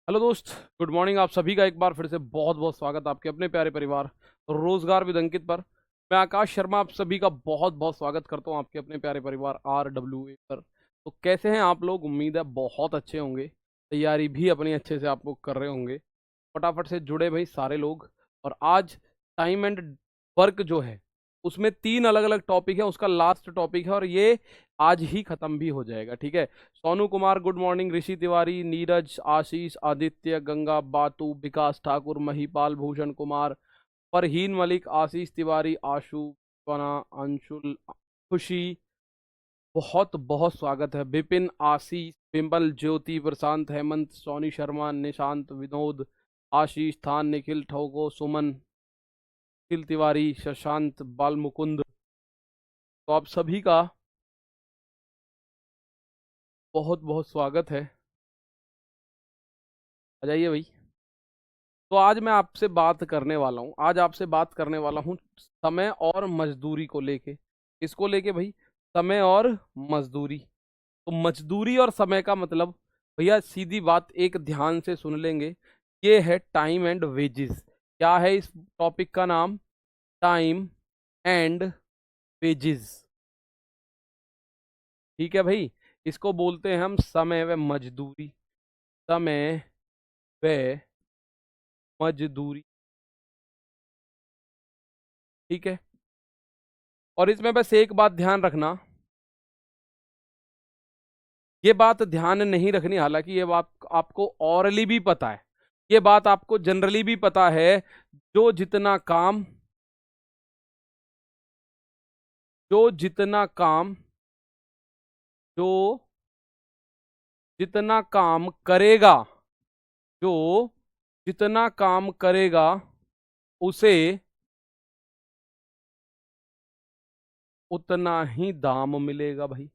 Hello दोस्त। Good morning. आप सभी का एक बार फिर से बहुत बहुत स्वागत आपके अपने प्यारे परिवार रोजगार विद अंकित पर। मैं आकाश शर्मा आप सभी का बहुत बहुत स्वागत करता हूं आपके अपने प्यारे परिवार RWA पर। तो कैसे हैं आप लोग? उम्मीद है बहुत अच्छे होंगे। तैयारी भी अपनी अच्छे से आप लोग कर रहे होंगे। फटाफट से जुड़े भाई सारे लोग। और आज टाइम एंड वर्क जो है उसमें 3 अलग अलग टॉपिक है, उसका लास्ट टॉपिक है और ये आज ही खत्म भी हो जाएगा। ठीक है। सोनू कुमार गुड मॉर्निंग, ऋषि तिवारी, नीरज, आशीष, आदित्य, गंगा, बातू, विकास ठाकुर, महिपाल, भूषण कुमार, फरहीन मलिक, आशीष तिवारी, आशु, वना, अंशुल, खुशी, बहुत बहुत स्वागत है। विपिन, आशीष, बिमल, ज्योति, प्रशांत, हेमंत, सोनी शर्मा, निशांत, विनोद, आशीष, थान, निखिल, ठोको, सुमन, निखिल तिवारी, शशांत, बाल मुकुंद। तो आप सभी का बहुत बहुत स्वागत है। आ जाइए भाई। तो आज मैं आपसे बात करने वाला हूँ, आज आपसे बात करने वाला हूँ समय और मजदूरी को लेके। इसको लेके भाई, समय और मजदूरी। तो मजदूरी और समय का मतलब भैया सीधी बात, एक ध्यान से सुन लेंगे। ये है टाइम एंड वेजेस। क्या है इस टॉपिक का नाम? Time and wages. ठीक है भाई। इसको बोलते हैं हम समय व मजदूरी। समय व मजदूरी। ठीक है। और इसमें बस एक बात ध्यान रखना, ये बात ध्यान नहीं रखनी, हालांकि ये बात आपको ऑरली भी पता है, ये बात आपको जनरली भी पता है। जो जितना काम जो जितना काम जो जितना काम करेगा जो जितना काम करेगा उसे उतना ही दाम मिलेगा भाई।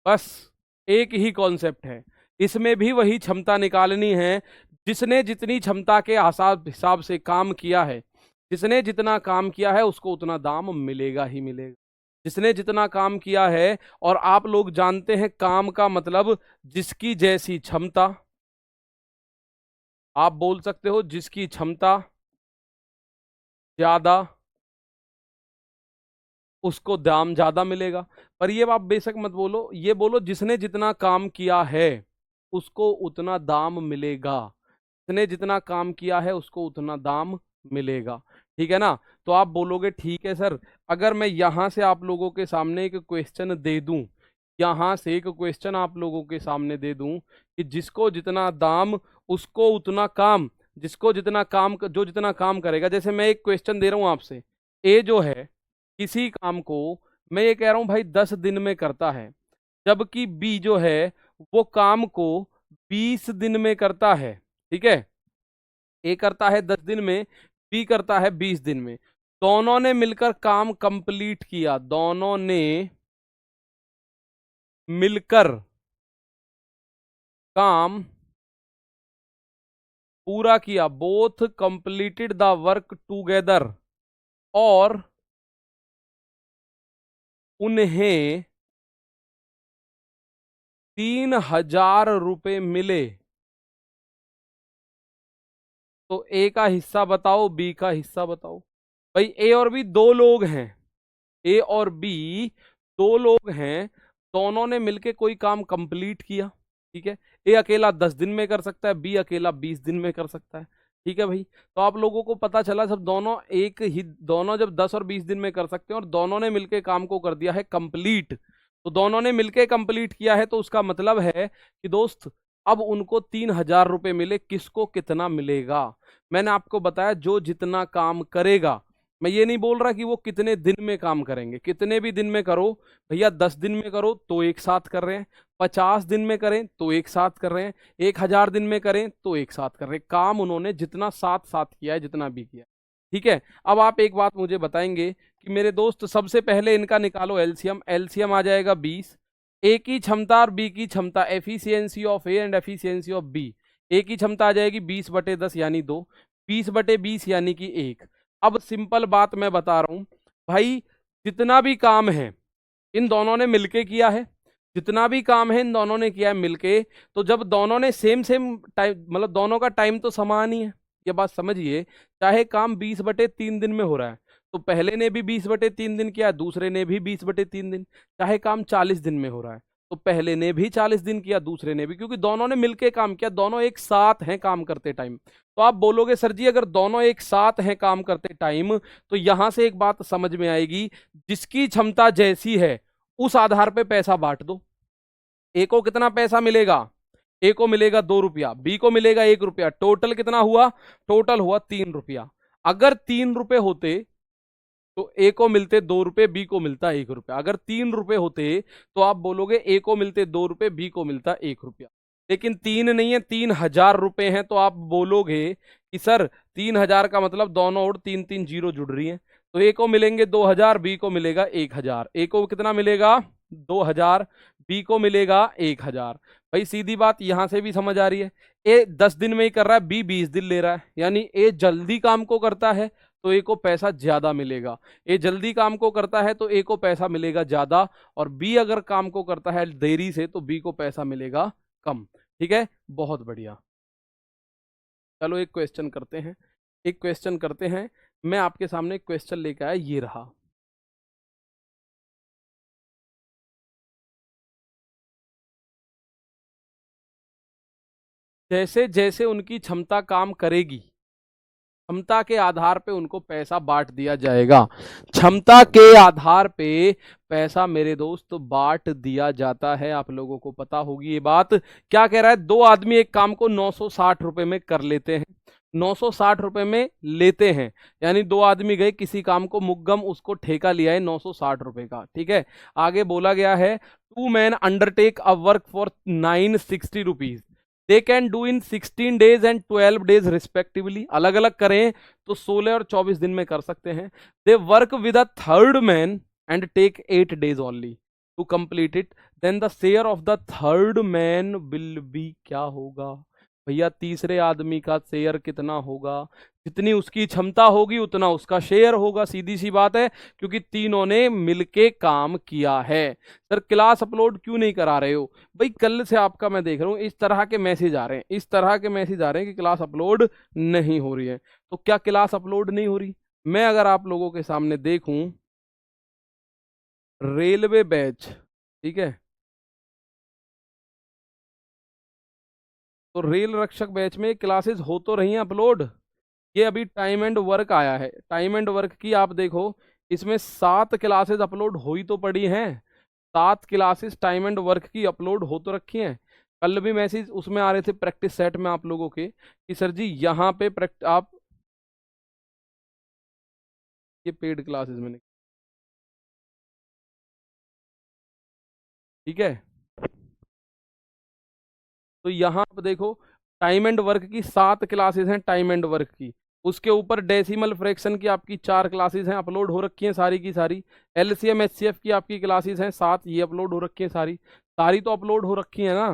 बस एक ही कॉन्सेप्ट है। इसमें भी वही क्षमता निकालनी है। जिसने जितनी क्षमता के हिसाब हिसाब से काम किया है, जिसने जितना काम किया है उसको उतना दाम मिलेगा ही मिलेगा। जिसने जितना काम किया है। और आप लोग जानते हैं काम का मतलब, जिसकी जैसी क्षमता। आप बोल सकते हो जिसकी क्षमता ज्यादा उसको दाम ज्यादा मिलेगा। पर ये आप बेशक मत बोलो, ये बोलो जिसने जितना काम किया है उसको उतना दाम मिलेगा। जिसने जितना काम किया है उसको उतना दाम मिलेगा। ठीक है ना? तो आप बोलोगे ठीक है सर, अगर मैं यहां से आप लोगों के सामने एक क्वेश्चन दे दूं, यहां से एक क्वेश्चन आप लोगों के सामने दे दूं कि जिसको जितना दाम उसको उतना काम, जिसको जितना काम, जो जितना काम करेगा। जैसे मैं एक क्वेश्चन दे रहा हूं आपसे, ए जो है किसी काम को, मैं ये कह रहा हूं भाई 10 दिन में करता है, जबकि बी जो है वो काम को 20 दिन में करता है। ठीक है। ए करता है 10 दिन में, बी करता है 20 दिन में। दोनों ने मिलकर काम कंप्लीट किया, दोनों ने मिलकर काम पूरा किया, both completed the work together. और उन्हें 3000 रुपए मिले। तो ए का हिस्सा बताओ, बी का हिस्सा बताओ। भाई ए और बी दो लोग हैं, ए और बी दो लोग हैं, दोनों ने मिलके कोई काम कंप्लीट किया। ठीक है। ए अकेला 10 दिन में कर सकता है, बी अकेला 20 दिन में कर सकता है। ठीक है भाई। तो आप लोगों को पता चला, सब दोनों एक ही, दोनों जब 10 और 20 दिन में कर सकते हैं और दोनों ने मिलके काम को कर दिया है कंप्लीट, तो दोनों ने मिलके कंप्लीट किया है, तो उसका मतलब है कि दोस्त अब उनको 3000 रुपए मिले। किसको कितना मिलेगा? मैंने आपको बताया जो जितना काम करेगा। मैं ये नहीं बोल रहा कि वो कितने दिन में काम करेंगे, कितने भी दिन में करो भैया। 10 दिन में करो तो एक साथ कर रहे हैं, 50 दिन में करें तो एक साथ कर रहे हैं, 1000 दिन में करें तो एक साथ कर रहे हैं। काम उन्होंने जितना साथ साथ किया है, जितना भी किया। ठीक है। अब आप एक बात मुझे बताएंगे कि मेरे दोस्त सबसे पहले इनका निकालो एलसीएम। एलसीएम आ जाएगा 20। ए की क्षमता और बी की क्षमता, efficiency of A and efficiency of B. A की क्षमता आ जाएगी 20/10 यानी 2, 20/20 यानी कि 1। अब सिंपल बात मैं बता रहा हूं भाई, जितना भी काम है इन दोनों ने मिलके किया है, जितना भी काम है इन दोनों ने किया है मिलके, तो जब दोनों ने सेम सेम टाइम, मतलब दोनों का टाइम तो समान ही है, ये बात समझिए। चाहे काम 20/3 दिन में हो रहा है, तो पहले ने भी 20/3 दिन किया, दूसरे ने भी 20/3 दिन। चाहे काम 40 दिन में हो रहा है, तो पहले ने भी 40 दिन किया, दूसरे ने भी, क्योंकि दोनों ने मिलके काम किया, दोनों एक साथ हैं काम करते टाइम। तो आप बोलोगे सर जी अगर दोनों एक साथ हैं काम करते टाइम, तो यहां से एक बात समझ में आएगी, जिसकी क्षमता जैसी है उस आधार पे पैसा बांट दो। ए को कितना पैसा मिलेगा? ए को मिलेगा 2 रुपया, बी को मिलेगा 1 रुपया, टोटल कितना हुआ? टोटल हुआ 3 रुपया। अगर 3 रुपए होते तो ए को मिलते 2 रुपए, बी को मिलता 1 रुपया। अगर 3 रुपए होते तो आप बोलोगे ए को मिलते 2 रुपए, बी को मिलता 1 रुपया। लेकिन 3 नहीं है, 3,000 रुपए हैं, तो आप बोलोगे कि सर 3,000 का मतलब दोनों ओर 3 3 जीरो जुड़ रही हैं, तो ए को मिलेंगे 2,000, बी को मिलेगा 1,000। ए को कितना मिलेगा? 2,000, बी को मिलेगा 1,000। भाई सीधी बात यहां से भी समझ आ रही है। ए 10 दिन में ही कर रहा है, बी 20 दिन ले रहा है, यानी ए जल्दी काम को करता है तो ए को पैसा ज्यादा मिलेगा। ए जल्दी काम को करता है तो ए को पैसा मिलेगा ज्यादा, और बी अगर काम को करता है देरी से तो बी को पैसा मिलेगा कम। ठीक है, बहुत बढ़िया। चलो एक क्वेश्चन करते हैं, एक क्वेश्चन करते हैं। मैं आपके सामने एक क्वेश्चन लेकर आया, ये रहा। जैसे जैसे उनकी क्षमता काम करेगी, क्षमता के आधार पे उनको पैसा बांट दिया जाएगा। क्षमता के आधार पे पैसा मेरे दोस्त बांट दिया जाता है, आप लोगों को पता होगी ये बात। क्या कह रहा है? दो आदमी एक काम को 960 रुपए में कर लेते हैं, 960 रुपए में लेते हैं, यानी दो आदमी गए किसी काम को मुग्गम, उसको ठेका लिया है 960 रुपए का। ठीक है, आगे बोला गया है 2 men undertake a work for 960 rupees, they can do in 16 days and 12 days respectively. अलग अलग करें तो 16 और 24 दिन में कर सकते हैं। They work with a third man and take 8 days only to complete it, then the share of the third man will be, क्या होगा भैया? तीसरे आदमी का शेयर कितना होगा? जितनी उसकी क्षमता होगी उतना उसका शेयर होगा, सीधी सी बात है, क्योंकि तीनों ने मिलके काम किया है। सर क्लास अपलोड क्यों नहीं करा रहे हो? भाई कल से आपका मैं देख रहा हूँ इस तरह के मैसेज आ रहे हैं, इस तरह के मैसेज आ रहे हैं कि क्लास अपलोड नहीं हो रही है। तो क्या क्लास अपलोड नहीं हो रही? मैं अगर आप लोगों के सामने देखूं, रेलवे बैच, ठीक है, तो रेल रक्षक बैच में क्लासेस हो तो रही हैं अपलोड। ये अभी टाइम एंड वर्क आया है, टाइम एंड वर्क की आप देखो, इसमें 7 क्लासेस अपलोड हो ही तो पड़ी हैं, 7 क्लासेस टाइम एंड वर्क की अपलोड हो तो रखी हैं। कल भी मैसेज उसमें आ रहे थे प्रैक्टिस सेट में आप लोगों के कि सर जी यहाँ पे आप ये पेड क्लासेस में, ठीक है, तो यहाँ पे देखो टाइम एंड वर्क की 7 क्लासेस हैं टाइम एंड वर्क की, उसके ऊपर डेसिमल फ्रैक्शन की आपकी 4 क्लासेस हैं, अपलोड हो रखी हैं सारी की सारी। एलसीएम एचसीएफ की आपकी क्लासेस हैं 7, ये अपलोड हो रखी हैं सारी, सारी तो अपलोड हो रखी है ना।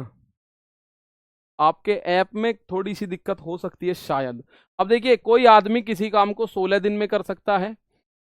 आपके ऐप में थोड़ी सी दिक्कत हो सकती है शायद। अब देखिए कोई आदमी किसी काम को 16 दिन में कर सकता है,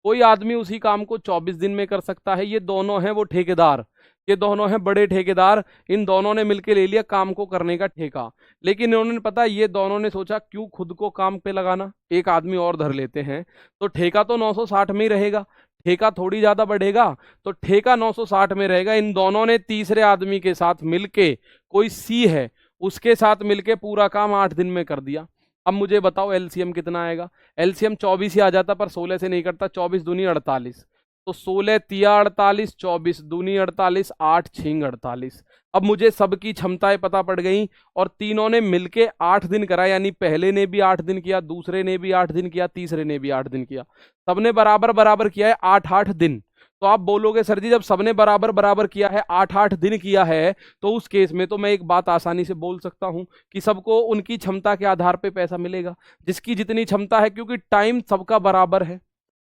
कोई आदमी उसी काम को 24 दिन में कर सकता है। ये दोनों हैं वो ठेकेदार, ये दोनों हैं बड़े ठेकेदार, इन दोनों ने मिलकर ले लिया काम को करने का ठेका। लेकिन इन्होंने पता है, ये दोनों ने सोचा क्यों खुद को काम पे लगाना, एक आदमी और धर लेते हैं, तो ठेका तो 960 में ही रहेगा, ठेका थोड़ी ज्यादा बढ़ेगा, तो ठेका 960 में रहेगा। इन दोनों ने तीसरे आदमी के साथ मिलके, कोई सी है उसके साथ मिलके पूरा काम 8 दिन में कर दिया। अब मुझे बताओ एलसीएम कितना आएगा? एलसीएम 24 ही आ जाता, पर 16 से नहीं करता, 24 दूनी 48, तो 16 तिया 48, 24 दूनी 48, 8 छिंग 48। अब मुझे सबकी क्षमताएं पता पड़ गई, और तीनों ने मिलके 8 दिन करा, यानी पहले ने भी 8 दिन किया, दूसरे ने भी 8 दिन किया, तीसरे ने भी 8 दिन किया, सबने बराबर बराबर किया है 8-8 दिन। तो आप बोलोगे सर जी जब सबने बराबर बराबर किया है, 8-8 दिन किया है, तो उस केस में तो मैं एक बात आसानी से बोल सकता हूं कि सबको उनकी क्षमता के आधार पे पैसा मिलेगा, जिसकी जितनी क्षमता है, क्योंकि टाइम सबका बराबर है।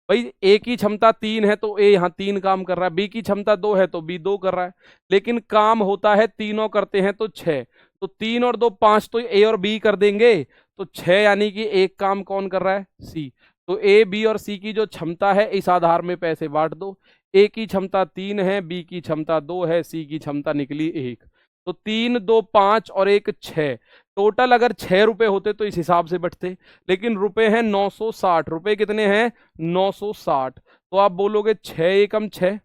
भाई ए की क्षमता 3 है तो ए यहाँ 3 काम कर रहा है, बी की क्षमता 2 है तो बी 2 कर रहा है, लेकिन काम होता है तीनों करते हैं तो 6, तो 3 और 2 5, तो ए और बी कर देंगे, तो 6, यानी कि एक काम कौन कर रहा है? सी। तो ए, बी और सी की जो क्षमता है इस आधार में पैसे बांट दो। ए की क्षमता 3 है, बी की क्षमता 2 है, सी की क्षमता निकली 1। तो 3, 2, 5 और 1, 6। टोटल अगर 6 रुपए होते तो इस हिसाब से बटते, लेकिन रुपए हैं 960। रुपए कितने हैं? 960। तो आप बोलोगे 6 एकम 6,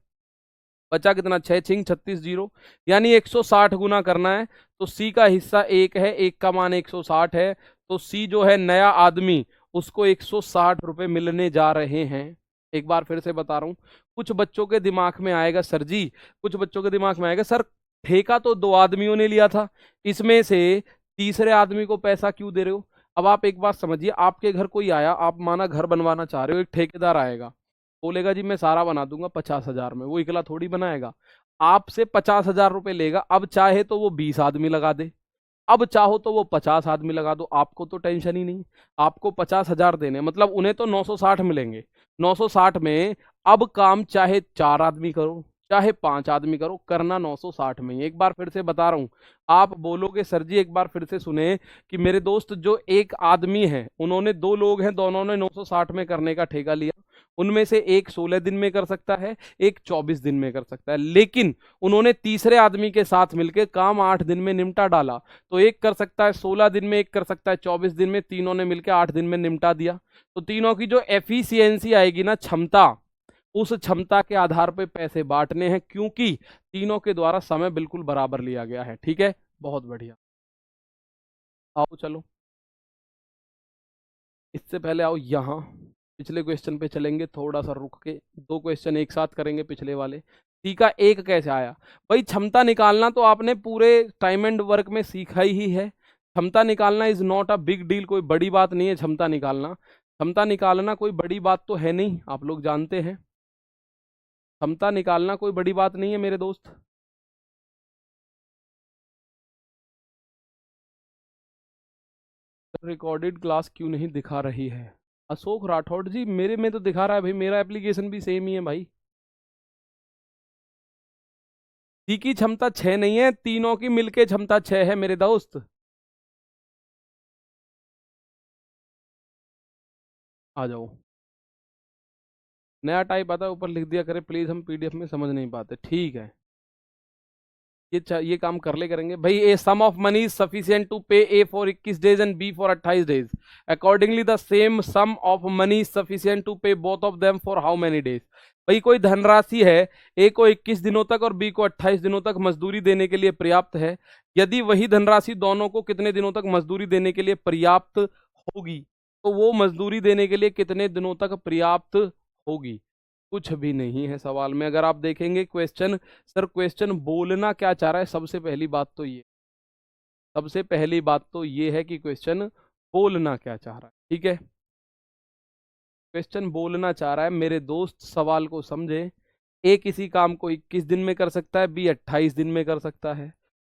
बचा कितना? 6 छिंग 36 जीरो, यानी 160 गुना करना है। तो सी का हिस्सा 1 है, 1 का मान 160 है। तो सी जो है नया आदमी, उसको 160 रुपए मिलने जा रहे हैं। एक बार फिर से बता रहा हूं, कुछ बच्चों के दिमाग में आएगा सर जी, कुछ बच्चों के दिमाग में आएगा सर ठेका तो 2 आदमियों ने लिया था, इसमें से तीसरे आदमी को पैसा क्यों दे रहे हो? अब आप एक बात समझिए, आपके घर कोई आया, आप माना घर बनवाना चाह रहे हो, एक ठेकेदार आएगा, बोलेगा जी मैं सारा बना दूंगा 50,000 में, वो इकला थोड़ी बनाएगा, आपसे 50,000 रुपए लेगा। अब चाहे तो वो 20 आदमी लगा दे, अब चाहो तो वो 50 आदमी लगा दो, आपको तो टेंशन ही नहीं। आपको 50,000 देने, मतलब उन्हें तो 960 मिलेंगे। 960 में अब काम चाहे 4 आदमी करो चाहे 5 आदमी करो, करना 960 में ही। एक बार फिर से बता रहा हूं, आप बोलोगे सर जी एक बार फिर से सुने कि मेरे दोस्त जो एक आदमी है, उन्होंने 2 लोग हैं, दोनों ने 960 में करने का ठेका लिया, उनमें से एक 16 दिन में कर सकता है, एक 24 दिन में कर सकता है, लेकिन उन्होंने तीसरे आदमी के साथ मिलकर काम 8 दिन में निपटा डाला। तो एक कर सकता है 16 दिन में, एक कर सकता है 24 दिन में, तीनों ने मिलकर 8 दिन में निपटा दिया। तो तीनों की जो एफिशिएंसी आएगी ना, क्षमता, उस क्षमता के आधार पर पैसे बांटने हैं, क्योंकि तीनों के द्वारा समय बिल्कुल बराबर लिया गया है। ठीक है, बहुत बढ़िया। आओ चलो, इससे पहले आओ यहाँ पिछले क्वेश्चन पे चलेंगे, थोड़ा सा रुक के 2 क्वेश्चन एक साथ करेंगे पिछले वाले। सी का 1 कैसे आया? भाई क्षमता निकालना तो आपने पूरे टाइम एंड वर्क में सीखा ही है। क्षमता निकालना is not a big deal, कोई बड़ी बात नहीं है क्षमता निकालना। क्षमता निकालना कोई बड़ी बात तो है नहीं, आप लोग जानते हैं क्षमता निकालना कोई बड़ी बात नहीं है मेरे दोस्त। रिकॉर्डेड क्लास क्यों नहीं दिखा रही है? अशोक राठौड़ जी, मेरे में तो दिखा रहा है भाई, मेरा एप्लीकेशन भी सेम ही है भाई। सी की क्षमता 6 नहीं है, तीनों की मिलके क्षमता 6 है मेरे दोस्त। आ जाओ, नया टाइप आता है ऊपर लिख दिया करे प्लीज, हम पीडीएफ में समझ नहीं पाते। ठीक है, ये काम कर ले करेंगे भाई। A sum of money is sufficient to pay A for 21 days and B for 28 days, accordingly the same sum of money is sufficient to pay both of them for how many days. भाई कोई धनराशि है, ए को 21 दिनों तक और B को 28 दिनों तक मजदूरी देने के लिए पर्याप्त है। यदि वही धनराशि दोनों को कितने दिनों तक मजदूरी देने के लिए पर्याप्त होगी, तो वो मजदूरी देने के लिए कितने दिनों तक पर्याप्त होगी? कुछ भी नहीं है सवाल में। अगर आप देखेंगे क्वेश्चन, सर क्वेश्चन बोलना क्या चाह रहा है, सबसे पहली बात तो ये है कि क्वेश्चन बोलना क्या चाह रहा है। ठीक है, क्वेश्चन बोलना चाह रहा है मेरे दोस्त, सवाल को समझे। ए किसी काम को 21 दिन में कर सकता है, बी 28 दिन में कर सकता है,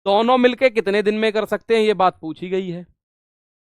दोनों मिलके कितने दिन में कर सकते हैं, ये बात पूछी गई है।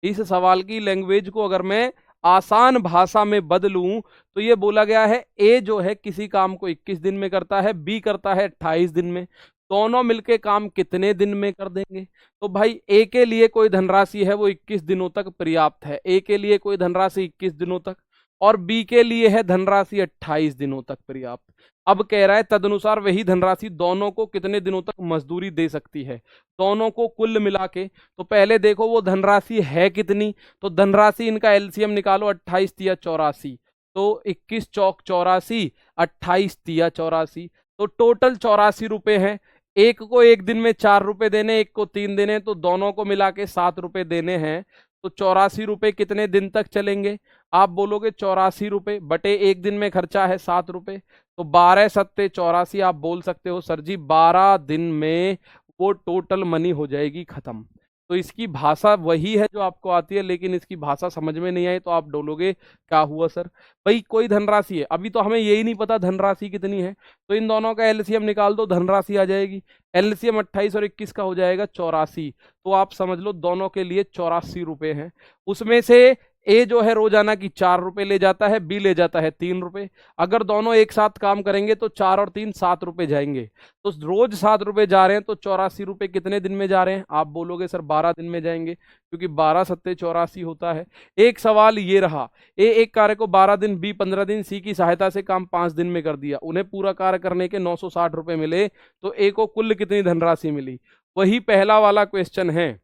इस सवाल की लैंग्वेज को अगर मैं आसान भाषा में बदलूं तो ये बोला गया है ए जो है किसी काम को 21 दिन में करता है, बी करता है 28 दिन में, दोनों मिलके काम कितने दिन में कर देंगे? तो भाई ए के लिए कोई धनराशि है वो 21 दिनों तक पर्याप्त है, ए के लिए कोई धनराशि 21 दिनों तक, और बी के लिए है धनराशि 28 दिनों तक पर्याप्त। अब कह रहा है तदनुसार वही धनराशि दोनों को कितने दिनों तक मजदूरी दे सकती है, दोनों को कुल मिला के। तो पहले देखो वो धनराशि है कितनी, तो धनराशि इनका एलसीएम निकालो, 28 तिया 84, तो 21 चौक 84, 28 तिया 84, तो टोटल 84 रुपए हैं। एक को एक दिन में 4 रुपए देने, एक को 3 देने, तो दोनों को मिला के 7 रुपए देने हैं। तो 84 रुपए कितने दिन तक चलेंगे? आप बोलोगे 84 रुपए बटे एक दिन में खर्चा है 7 रुपए, तो 12 सत्ते 84, आप बोल सकते हो सर जी 12 दिन में वो टोटल मनी हो जाएगी खत्म। तो इसकी भाषा वही है जो आपको आती है, लेकिन इसकी भाषा समझ में नहीं आई तो आप डोलोगे क्या हुआ सर? भाई कोई धनराशि है, अभी तो हमें यही नहीं पता धनराशि कितनी है, तो इन दोनों का एलसीएम निकाल दो, धनराशि आ जाएगी। एलसीएम 28 और 21 का हो जाएगा 84, तो आप समझ लो दोनों के लिए 84 रुपए हैं। उसमें से ए जो है रोजाना की 4 रुपए ले जाता है, बी ले जाता है 3 रुपए। अगर दोनों एक साथ काम करेंगे तो 4 और 3 7 रुपए जाएंगे। तो रोज 7 रुपए जा रहे हैं, तो 84 रुपए कितने दिन में जा रहे हैं? आप बोलोगे सर 12 दिन में जाएंगे, क्योंकि 12 सत्ते 84 होता है। एक सवाल ये रहा, ए एक कार्य को 12 दिन, बी 15 दिन, सी की सहायता से काम 5 दिन में कर दिया, उन्हें पूरा कार्य करने के 960 रुपए मिले, तो ए को कुल कितनी धनराशि मिली? वही पहला वाला क्वेश्चन है,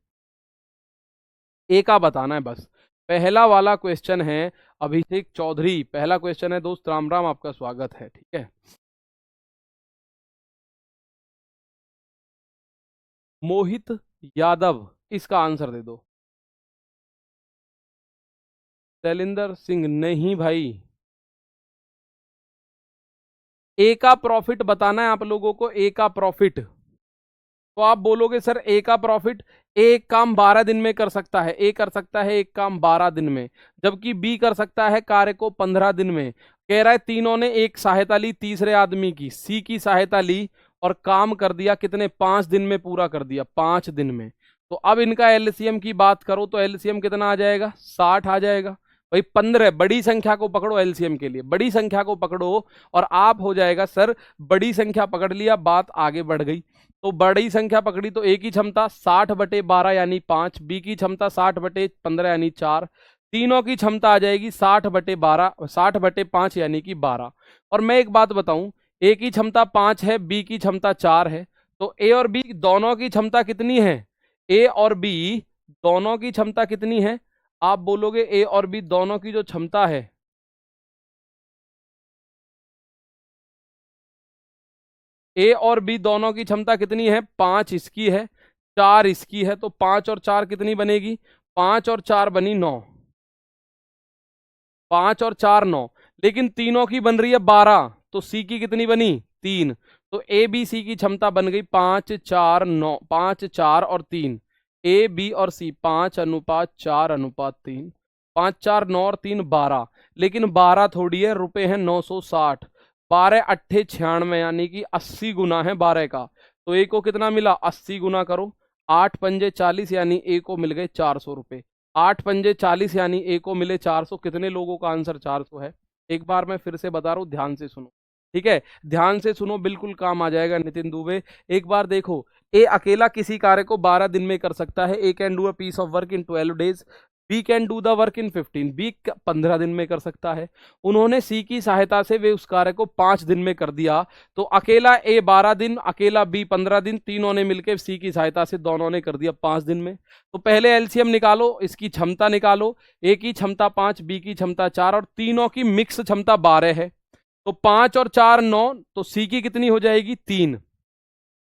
ए का बताना है बस। पहला वाला क्वेश्चन है अभिषेक चौधरी, पहला क्वेश्चन है दोस्त। राम राम, आपका स्वागत है, ठीक है। मोहित यादव, इसका आंसर दे दो। शैलेंद्र सिंह, नहीं भाई। ए का प्रॉफिट बताना है आप लोगों को, ए का प्रॉफिट। तो आप बोलोगे सर ए का प्रॉफिट, एक काम 12 दिन में कर सकता है, ए कर सकता है एक काम 12 दिन में, जबकि बी कर सकता है कार्य को 15 दिन में। कह रहा है तीनों ने एक सहायता ली तीसरे आदमी की, सी की सहायता ली और काम कर दिया कितने? 5 दिन में पूरा कर दिया, 5 दिन में। तो अब इनका एलसीएम की बात करो तो एलसीएम कितना आ जाएगा? 60 आ जाएगा। भाई 15, बड़ी संख्या को पकड़ो एलसीएम के लिए, बड़ी संख्या को पकड़ो और आप हो जाएगा सर, बड़ी संख्या पकड़ लिया, बात आगे बढ़ गई। तो बड़ी संख्या पकड़ी तो ए की क्षमता 60/12 यानी 5, बी की क्षमता 60/15 यानी 4, तीनों की क्षमता आ जाएगी 60/12, 60/5 यानी कि 12। और मैं एक बात बताऊं, ए की क्षमता 5 है, बी की क्षमता 4 है, तो ए और बी दोनों की क्षमता कितनी है? ए और बी दोनों की क्षमता कितनी है? आप बोलोगे ए और बी दोनों की जो क्षमता है, ए और बी दोनों की क्षमता कितनी है? 5 इसकी है, 4 इसकी है, तो 5 और 4 कितनी बनेगी? 5 और 4 बनी 9, 5 और 4 9, लेकिन तीनों की बन रही है 12, तो सी की कितनी बनी? 3। तो ए बी सी की क्षमता बन गई 5 4 9, 5 4 और 3, ए बी और सी 5:4:3, 5 4 9 और 3 12, लेकिन 12 थोड़ी है, रुपए हैं 960, 12 8 96 यानी कि 80 गुना है 12 का। तो ए को कितना मिला? 80 गुना करो, 8 पंजे 40 यानी ए को मिल गए 400 रुपए। 8 पंजे 40 यानी ए को मिले 400। कितने लोगों का आंसर 400 है? एक बार मैं फिर से बता रहा हूं, ध्यान से सुनो, ठीक है, ध्यान से सुनो, बिल्कुल काम आ जाएगा नितिन दुबे। एक बार देखो, ए अकेला किसी कार्य को 12 दिन में कर सकता है, A can do a piece of work in 12 days, B can do the work in 15, B 15 दिन में कर सकता है। उन्होंने सी की सहायता से वे उस कार्य को 5 दिन में कर दिया, तो अकेला ए 12 दिन, अकेला बी 15 दिन, तीनों ने मिलकर सी की सहायता से दोनों ने कर दिया 5 दिन में। तो पहले एलसीएम निकालो, इसकी क्षमता निकालो, ए की क्षमता 5, बी की क्षमता 4 और तीनों की मिक्स क्षमता 12 है। तो 5 और 4 9, तो सी की कितनी हो जाएगी? 3।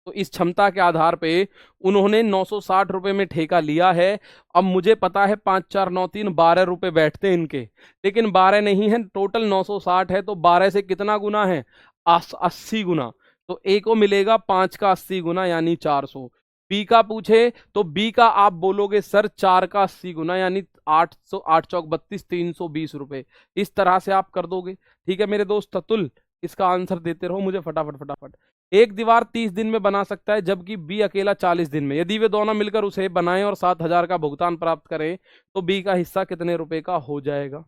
तो इस क्षमता के आधार पे उन्होंने 960 रुपए में ठेका लिया है। अब मुझे पता है 5 4 9 3 12 रुपए बैठते हैं इनके, लेकिन 12 नहीं है, टोटल 960 है, तो 12 से कितना गुना है? 80 गुना। तो ए को मिलेगा 5 का 80 गुना यानी 400। बी का पूछे तो बी का आप बोलोगे सर 4 का 80 गुना यानी 800, 8 चौक 32, 320 रुपए। इस तरह से आप कर दोगे, ठीक है मेरे दोस्त अतुल। इसका आंसर देते रहो मुझे फटाफट फटाफट। एक दीवार 30 दिन में बना सकता है, जबकि बी अकेला 40 दिन में। यदि वे दोनों मिलकर उसे बनाएं और 7,000 का भुगतान प्राप्त करें, तो बी का हिस्सा कितने रुपए का हो जाएगा?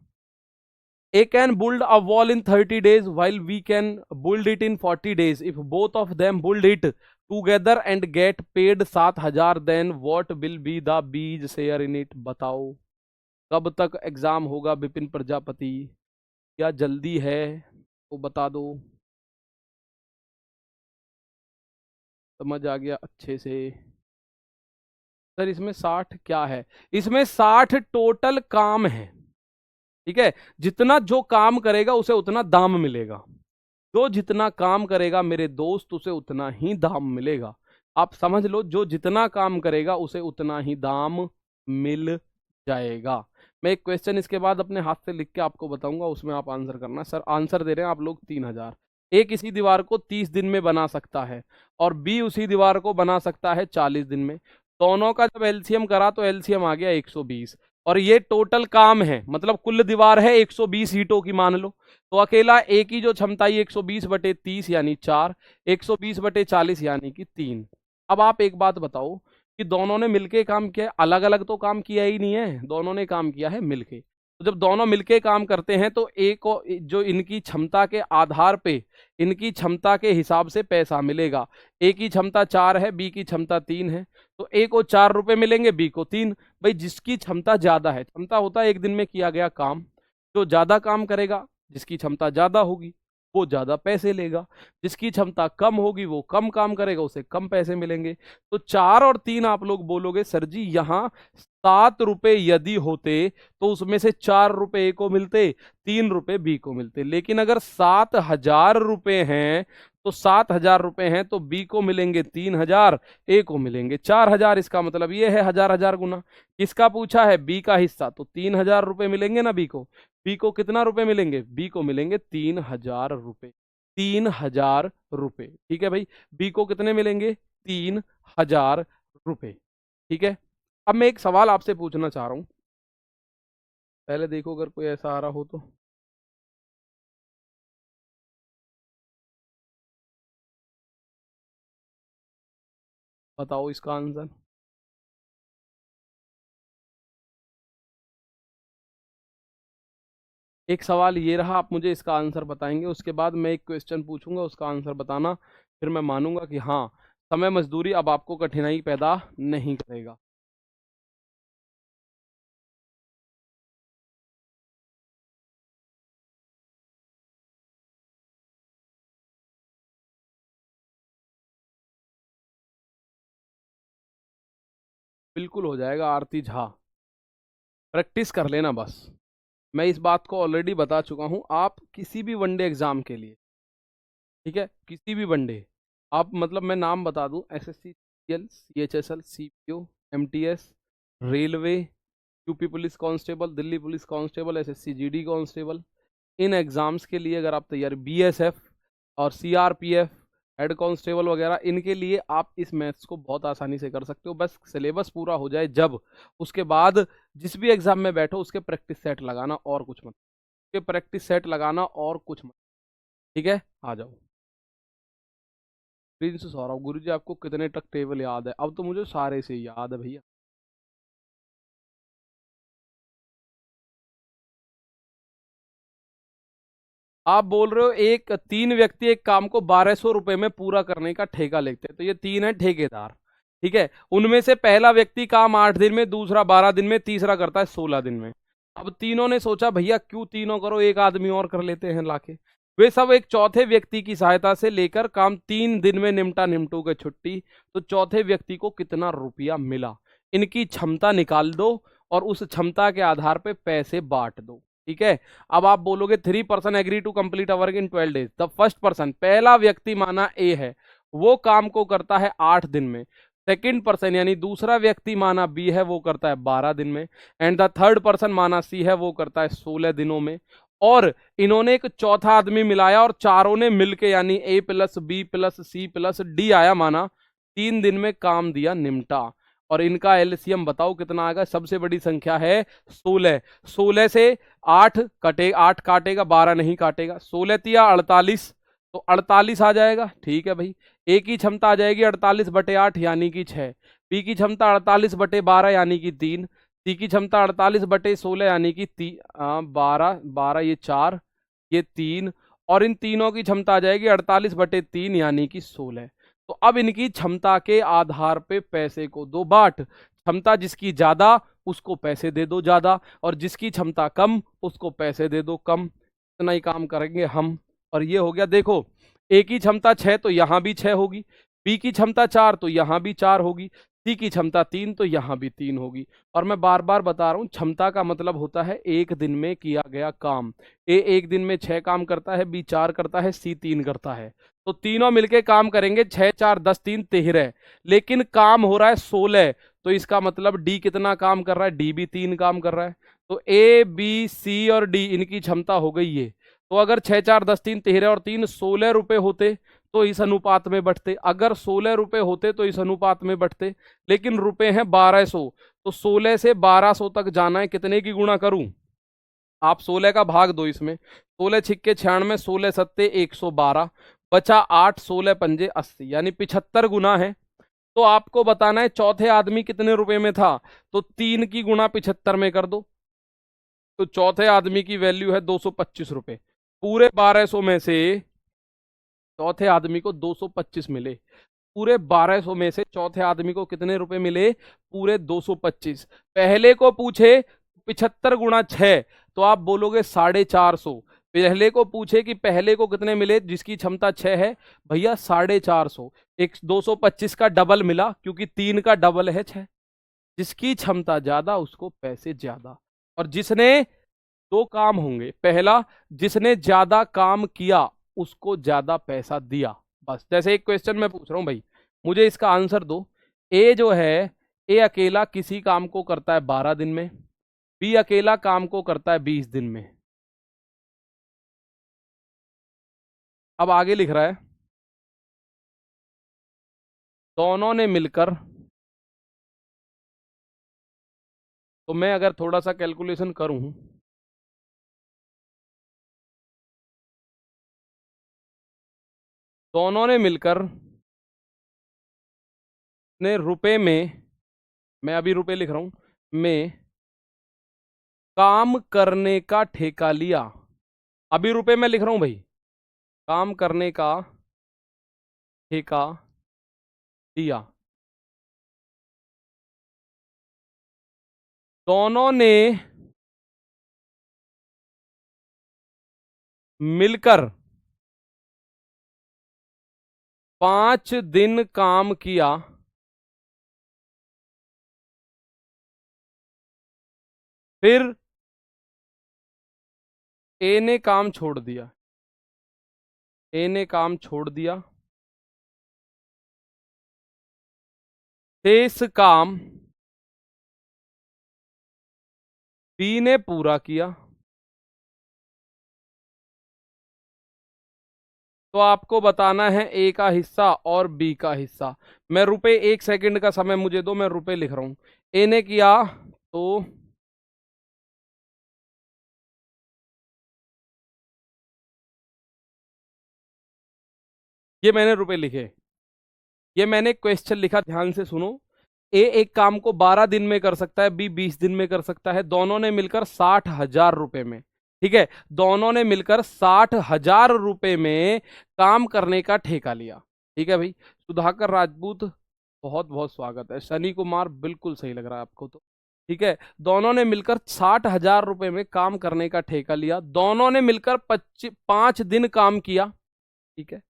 A can build a wall in 30 days while we can build it in 40 days. If both of them build it together and get paid 7,000, then what will be the B's share in it? बताओ कब तक exam होगा विपिन प्रजापति? क्या जल्दी है तो बता दो। समझ आ गया अच्छे से? सर इसमें 60 क्या है? इसमें 60 टोटल काम है, ठीक है। जितना जो काम करेगा उसे उतना दाम मिलेगा, जो जितना काम करेगा मेरे दोस्त उसे उतना ही दाम मिलेगा। आप समझ लो, जो जितना काम करेगा उसे उतना ही दाम मिल जाएगा। मैं एक क्वेश्चन इसके बाद अपने हाथ से लिख के आपको बताऊंगा, उसमें आप आंसर करना। सर आंसर दे रहे हैं आप लोग 3,000। ए किसी दीवार को 30 दिन में बना सकता है और बी उसी दीवार को बना सकता है 40 दिन में। दोनों का जब एलसीएम करा तो एलसीएम आ गया 120, और ये टोटल काम है, मतलब कुल दीवार है 120 ईंटों की मान लो। तो अकेला ए की जो क्षमता है 120/30 यानी 4, 120/40 यानी कि 3। अब आप एक बात बताओ कि दोनों ने मिलके काम किया है, अलग अलग तो काम किया ही नहीं है, दोनों ने काम किया है मिलके। तो जब दोनों मिलके काम करते हैं तो एक को जो इनकी क्षमता के आधार पे, इनकी क्षमता के हिसाब से पैसा मिलेगा। ए की क्षमता 4 है, बी की क्षमता 3 है, तो ए को 4 रुपए मिलेंगे, बी को 3। भाई जिसकी क्षमता ज्यादा है, क्षमता होता है एक दिन में किया गया काम, जो ज्यादा काम करेगा, जिसकी क्षमता ज्यादा होगी वो ज्यादा पैसे लेगा, जिसकी क्षमता कम होगी वो कम काम करेगा, उसे कम पैसे मिलेंगे। तो 4 और 3 आप लोग बोलोगे सर जी यहाँ 7 रुपए यदि होते तो उसमें से 4 रुपए ए को मिलते, 3 रुपए बी को मिलते। लेकिन अगर 7,000 रुपए हैं तो 7,000 रुपए हैं तो बी को मिलेंगे 3,000, ए को मिलेंगे 4,000। इसका मतलब ये है हजार हजार गुना। किसका पूछा है? बी का हिस्सा, तो 3,000 रुपए मिलेंगे ना बी को। बी को कितना रुपए मिलेंगे? बी को मिलेंगे 3,000 रुपए, 3,000 रुपए। ठीक है भाई, बी को कितने मिलेंगे? 3,000 रुपए। ठीक है, अब मैं एक सवाल आपसे पूछना चाह रहा हूं, पहले देखो अगर कोई ऐसा आ रहा हो तो। बताओ इसका आंसर। एक सवाल ये रहा, आप मुझे इसका आंसर बताएंगे, उसके बाद मैं एक क्वेश्चन पूछूंगा, उसका आंसर बताना, फिर मैं मानूंगा कि हाँ समय मजदूरी अब आपको कठिनाई पैदा नहीं करेगा। बिल्कुल हो जाएगा आरती झा, प्रैक्टिस कर लेना बस। मैं इस बात को ऑलरेडी बता चुका हूं, आप किसी भी वनडे एग्जाम के लिए, ठीक है, किसी भी वनडे, आप मतलब मैं नाम बता दूं, SSC, CGL, CHSL, CPO, MTS, railway, UP police constable, Delhi police constable, SSC GD constable, इन एग्जाम्स के लिए अगर आप तैयार, बीएसएफ और सीआरपीएफ, हेड कांस्टेबल वगैरह, इनके लिए आप इस मैथ्स को बहुत आसानी से कर सकते हो। बस सिलेबस पूरा हो जाए जब, उसके बाद जिस भी एग्जाम में बैठो उसके प्रैक्टिस सेट लगाना और कुछ मत, उसके प्रैक्टिस सेट लगाना और कुछ मत। ठीक है, आ जाओ। प्रिंस सौरभ, गुरु जी आपको कितने तक टेबल याद है? अब तो मुझे सारे से याद है भैया। आप बोल रहे हो एक 3 व्यक्ति एक काम को 1,200 रुपए में पूरा करने का ठेका लेते हैं, तो ये 3 है ठेकेदार। ठीक है, उनमें से पहला व्यक्ति काम 8 दिन में, दूसरा 12 दिन में, तीसरा करता है 16 दिन में। अब तीनों ने सोचा भैया क्यों तीनों करो, एक आदमी और कर लेते हैं लाके। वे सब एक चौथे व्यक्ति की सहायता से लेकर काम 3 दिन में निपटा, निपटू के छुट्टी। तो चौथे व्यक्ति को कितना रुपया मिला, इनकी क्षमता निकाल दो और उस क्षमता के आधार पे पैसे बांट दो। ठीक है, अब आप बोलोगे 3 person agree to complete a work in 12 days. The first person, पहला व्यक्ति माना ए है, वो काम को करता है 8 दिन में। सेकंड पर्सन यानी दूसरा व्यक्ति माना बी है, वो करता है 12 दिन में। एंड द थर्ड पर्सन माना सी है, वो करता है 16 दिनों में। और इन्होंने एक चौथा आदमी मिलाया और चारों ने मिलके यानी A plus B plus C plus D आया माना, 3 दिन में काम दिया निमटा। और इनका एलसीएम बताओ कितना आएगा? सबसे बड़ी संख्या है 16, 16 से 8 कटे, 8 काटेगा 12 नहीं काटेगा, 16 तिया 48, तो 48 आ जाएगा। ठीक है भाई, ए की क्षमता आ जाएगी 48/8 यानी कि 6, बी की क्षमता 48/12 यानी कि 3, सी की क्षमता 48/16 यानी कि 12, 12 ये 4, ये 3, और इन तीनों की क्षमता आ जाएगी 48/3 यानी कि 16। तो अब इनकी क्षमता के आधार पे पैसे को दो बांट, क्षमता जिसकी ज्यादा उसको पैसे दे दो ज्यादा, और जिसकी क्षमता कम उसको पैसे दे दो कम। इतना ही काम करेंगे हम। और ये हो गया, देखो ए की क्षमता 6 तो यहां भी 6 होगी, बी की क्षमता 4 तो यहां भी 4 होगी, सी की क्षमता 3 तो यहां भी 3 होगी। और मैं बार बार बता रहा हूं, क्षमता का मतलब होता है एक दिन में किया गया काम। ए एक दिन में 6 काम करता है, बी 4 करता है, सी 3 करता है, तो तीनों मिलके काम करेंगे 6 4 10 3 13, लेकिन काम हो रहा है 16। तो इसका मतलब डी कितना काम कर रहा है? डी भी 3 काम कर रहा है। तो ए बी सी और डी इनकी क्षमता हो गई ये। तो अगर 6 4 10 3 13 और 3 16 रुपए होते तो इस अनुपात में बढ़ते, अगर 16 रुपए होते तो इस अनुपात में बढ़ते, लेकिन रुपए हैं 1200, तो 16 से 1200 तक जाना है, कितने की गुणा करूं? आप 16 का भाग दो इसमें, 16 छिक्के 96, 16 सत्ते 112, बचा 8, 16 पंजे 80 यानी 75 गुना है। तो आपको बताना है चौथे आदमी कितने रुपए में था, तो 3 की गुणा 75 में कर दो, तो चौथे आदमी की वैल्यू है 225 रुपए। पूरे 1200 में से चौथे आदमी को 225 मिले। पूरे 1200 में से चौथे आदमी को कितने रुपए मिले? पूरे 225। पहले को पूछे 75 गुणा 6, तो आप बोलोगे 450। पहले को पूछे कि पहले को कितने मिले जिसकी क्षमता 6 है, भैया 450। एक 225 का डबल मिला, क्योंकि 3 का डबल है 6। जिसकी क्षमता ज्यादा उसको पैसे ज्यादा। और जिसने दो काम होंगे, पहला जिसने ज्यादा काम किया उसको ज्यादा पैसा दिया। बस जैसे एक क्वेश्चन मैं पूछ रहा हूं भाई, मुझे इसका आंसर दो। ए जो है, ए अकेला किसी काम को करता है 12 दिन में, बी अकेला काम को करता है 20 दिन में। अब आगे लिख रहा है दोनों ने मिलकर, तो मैं अगर थोड़ा सा कैलकुलेशन करूं, दोनों ने मिलकर ने रुपए में, मैं अभी रुपए लिख रहा हूं, में काम करने का ठेका लिया। अभी रुपए में लिख रहा हूं भाई, काम करने का ठेका दिया। दोनों ने मिलकर 5 दिन काम किया, फिर ए ने काम छोड़ दिया। ए ने काम छोड़ दिया, शेष काम बी ने पूरा किया। तो आपको बताना है ए का हिस्सा और बी का हिस्सा। मैं रुपए, 1 सेकंड का समय मुझे दो, मैं रुपए लिख रहा हूं। ए ने किया तो ये मैंने रुपए लिखे, ये मैंने क्वेश्चन लिखा, ध्यान से सुनो। ए एक काम को 12 दिन में कर सकता है, बी 20 दिन में कर सकता है। दोनों ने मिलकर 60,000 रुपए में, ठीक है, दोनों ने मिलकर 60,000 रुपए में काम करने का ठेका लिया। ठीक है भाई। सुधाकर राजपूत, बहुत बहुत स्वागत है। शनि कुमार, बिल्कुल सही लग रहा है आपको तो। ठीक है, दोनों ने मिलकर 60,000 रुपए में काम करने का ठेका लिया। दोनों ने मिलकर 5 दिन काम किया। ठीक है,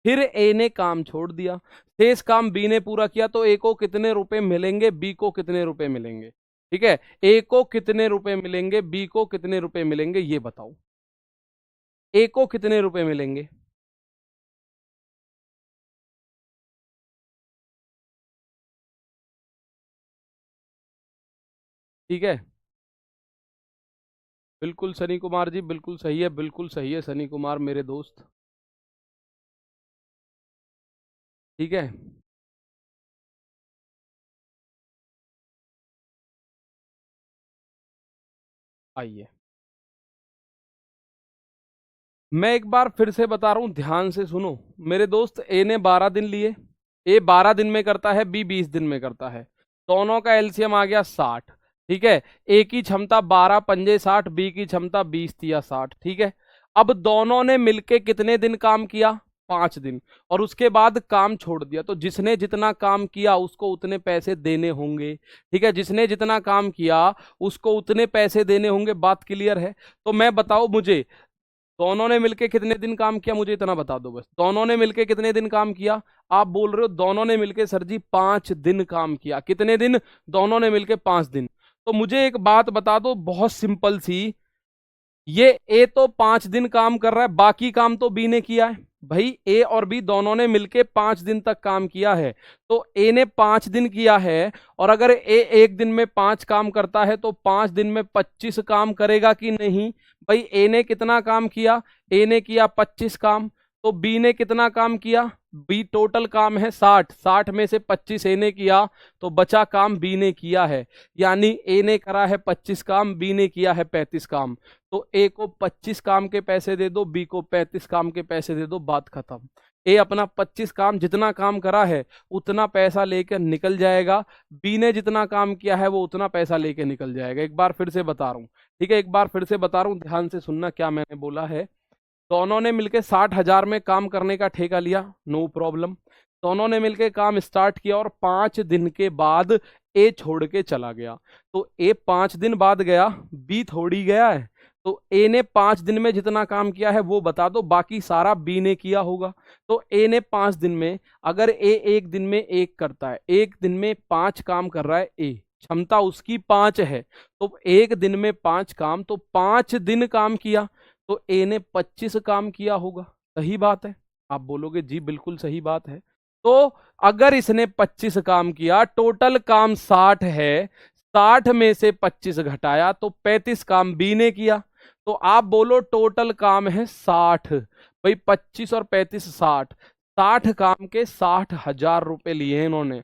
फिर ए ने काम छोड़ दिया, शेष काम बी ने पूरा किया। तो ए को कितने रुपए मिलेंगे, बी को कितने रुपए मिलेंगे? ठीक है, ए को कितने रुपए मिलेंगे, बी को कितने रुपए मिलेंगे, ये बताओ। ए को कितने रुपए मिलेंगे? ठीक है, बिल्कुल सनी कुमार जी, बिल्कुल सही है, बिल्कुल सही है सनी कुमार मेरे दोस्त। ठीक है, आइए मैं एक बार फिर से बता रहा हूं, ध्यान से सुनो मेरे दोस्त। ए ने 12 दिन लिए, ए 12 दिन में करता है, बी 20 दिन में करता है। दोनों का एलसीएम आ गया 60। ठीक है, ए की क्षमता 12 पंजे 60, बी की क्षमता 20 तिया 60। ठीक है, अब दोनों ने मिलके कितने दिन काम किया? 5 दिन। और उसके बाद काम छोड़ दिया। तो जिसने जितना काम किया उसको उतने पैसे देने होंगे। ठीक है, जिसने जितना काम किया उसको उतने पैसे देने होंगे। बात क्लियर है? तो मैं बताओ मुझे, दोनों ने मिलके कितने दिन काम किया, मुझे इतना बता दो बस। दोनों ने मिलके कितने दिन काम किया? आप बोल रहे हो दोनों ने मिलके सर जी 5 दिन काम किया। कितने दिन? दोनों ने मिलके 5 दिन। तो मुझे एक बात बता दो, बहुत सिंपल सी, ये ए तो 5 दिन काम कर रहा है, बाकी काम तो बी ने किया है। भाई ए और बी दोनों ने मिलके 5 दिन तक काम किया है। तो ए ने 5 दिन किया है, और अगर ए एक दिन में 5 काम करता है तो 5 दिन में 25 काम करेगा कि नहीं? भाई ए ने कितना काम किया? ए ने किया 25 काम। तो बी ने कितना काम किया? बी टोटल काम है 60, 60 में से 25 ए ने किया, तो बचा काम बी ने किया है। यानी ए ने करा है 25 काम, बी ने किया है 35 काम। तो ए को 25 काम के पैसे दे दो, बी को 35 काम के पैसे दे दो, बात खत्म। ए अपना 25 काम, जितना काम करा है उतना पैसा लेकर निकल जाएगा। बी ने जितना काम किया है वो उतना पैसा लेके निकल जाएगा। एक बार फिर से बता रहा हूं, ठीक है, एक बार फिर से बता रहा हूँ, ध्यान से सुनना क्या मैंने बोला है। दोनों ने मिलके 60,000 में काम करने का ठेका लिया, नो प्रॉब्लम। दोनों ने मिलके काम स्टार्ट किया और 5 दिन के बाद ए छोड़ के चला गया। तो ए 5 दिन बाद गया, बी थोड़ी गया है। तो ए ने 5 दिन में जितना काम किया है वो बता दो, बाकी सारा बी ने किया होगा। तो ए ने 5 दिन में, अगर ए एक दिन में एक करता है, एक दिन में 5 काम कर रहा है, ए क्षमता उसकी 5 है, तो एक दिन में 5 काम, तो 5 दिन काम किया, तो ए ने 25 काम किया होगा। सही बात है? आप बोलोगे जी बिल्कुल सही बात है। तो अगर इसने 25 काम किया, टोटल काम 60 है, 60 में से 25 घटाया तो 35 काम बी ने किया। तो आप बोलो टोटल काम है 60। भाई 25 और 35 60, 60 काम के 60,000 रुपए लिए हैं इन्होंने।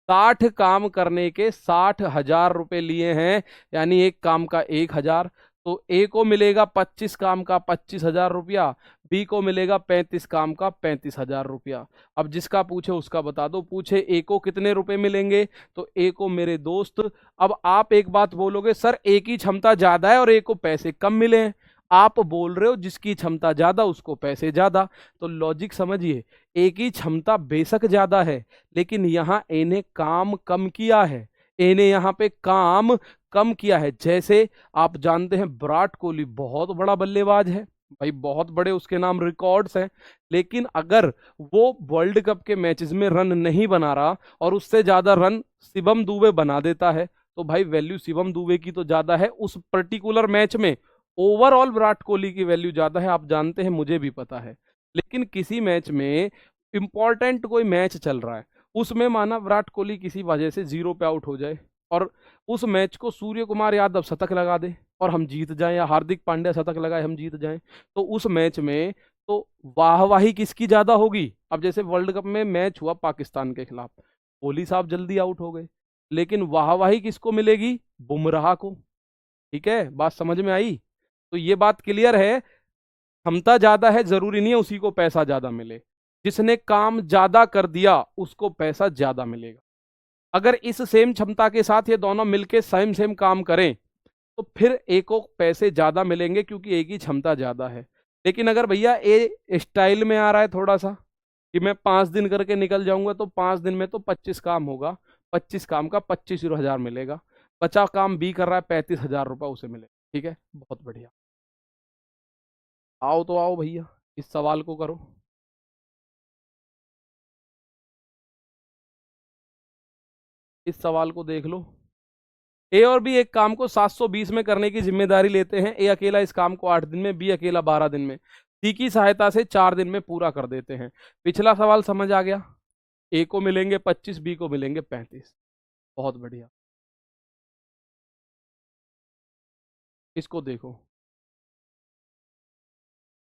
60 काम करने के 60,000 रुपए लिए हैं, यानी एक काम का 1,000। तो ए को मिलेगा 25 काम का 25,000 रुपया, बी को मिलेगा 35 काम का 35,000 रुपया। अब जिसका पूछे उसका बता दो। पूछे ए को कितने रुपए मिलेंगे, तो ए को मेरे दोस्त, अब आप एक बात बोलोगे, सर ए की क्षमता ज्यादा है और ए को पैसे कम मिले हैं। आप बोल रहे हो जिसकी क्षमता ज्यादा उसको पैसे ज्यादा, तो लॉजिक समझिए। ए की क्षमता बेशक ज्यादा है, लेकिन यहाँ ए ने काम कम किया है। ए ने यहाँ पे काम कम किया है। जैसे आप जानते हैं विराट कोहली बहुत बड़ा बल्लेबाज है, भाई बहुत बड़े उसके नाम रिकॉर्ड्स हैं, लेकिन अगर वो वर्ल्ड कप के मैचेस में रन नहीं बना रहा और उससे ज्यादा रन शिवम दुबे बना देता है, तो भाई वैल्यू शिवम दुबे की तो ज्यादा है उस पर्टिकुलर मैच में। ओवरऑल विराट कोहली की वैल्यू ज्यादा है, आप जानते हैं, मुझे भी पता है। लेकिन किसी मैच में, इंपॉर्टेंट कोई मैच चल रहा है, उसमें माना विराट कोहली किसी वजह से 0 पे आउट हो जाए और उस मैच को सूर्य कुमार यादव शतक लगा दे और हम जीत जाएं, या हार्दिक पांड्या शतक लगाए हम जीत जाएं, तो उस मैच में तो वाहवाही किसकी ज्यादा होगी। अब जैसे वर्ल्ड कप में मैच हुआ पाकिस्तान के खिलाफ, कोहली साहब जल्दी आउट हो गए, लेकिन वाहवाही किसको मिलेगी, बुमराह को। ठीक है, बात समझ में आई? तो ये बात क्लियर है, क्षमता ज्यादा है जरूरी नहीं है उसी को पैसा ज्यादा मिले, जिसने काम ज्यादा कर दिया उसको पैसा ज्यादा मिलेगा। अगर इस सेम क्षमता के साथ ये दोनों मिलके सेम सेम काम करें तो फिर ए को पैसे ज्यादा मिलेंगे क्योंकि ए की क्षमता ज्यादा है। लेकिन अगर भैया ए स्टाइल में आ रहा है थोड़ा सा कि मैं 5 दिन करके निकल जाऊंगा, तो 5 दिन में तो 25 काम होगा, 25 काम का 25,000 मिलेगा। बचा काम बी कर रहा है, 35,000 रुपये उसे मिलेगा। ठीक है, बहुत बढ़िया। आओ तो आओ भैया, इस सवाल को करो। इस सवाल को देख लो। ए और बी एक काम को 720 में करने की जिम्मेदारी लेते हैं। ए अकेला इस काम को 8 दिन में, बी अकेला 12 दिन में, सी की सहायता से 4 दिन में पूरा कर देते हैं। पिछला सवाल समझ आ गया? ए को मिलेंगे 25, बी को मिलेंगे 35। बहुत बढ़िया। इसको देखो,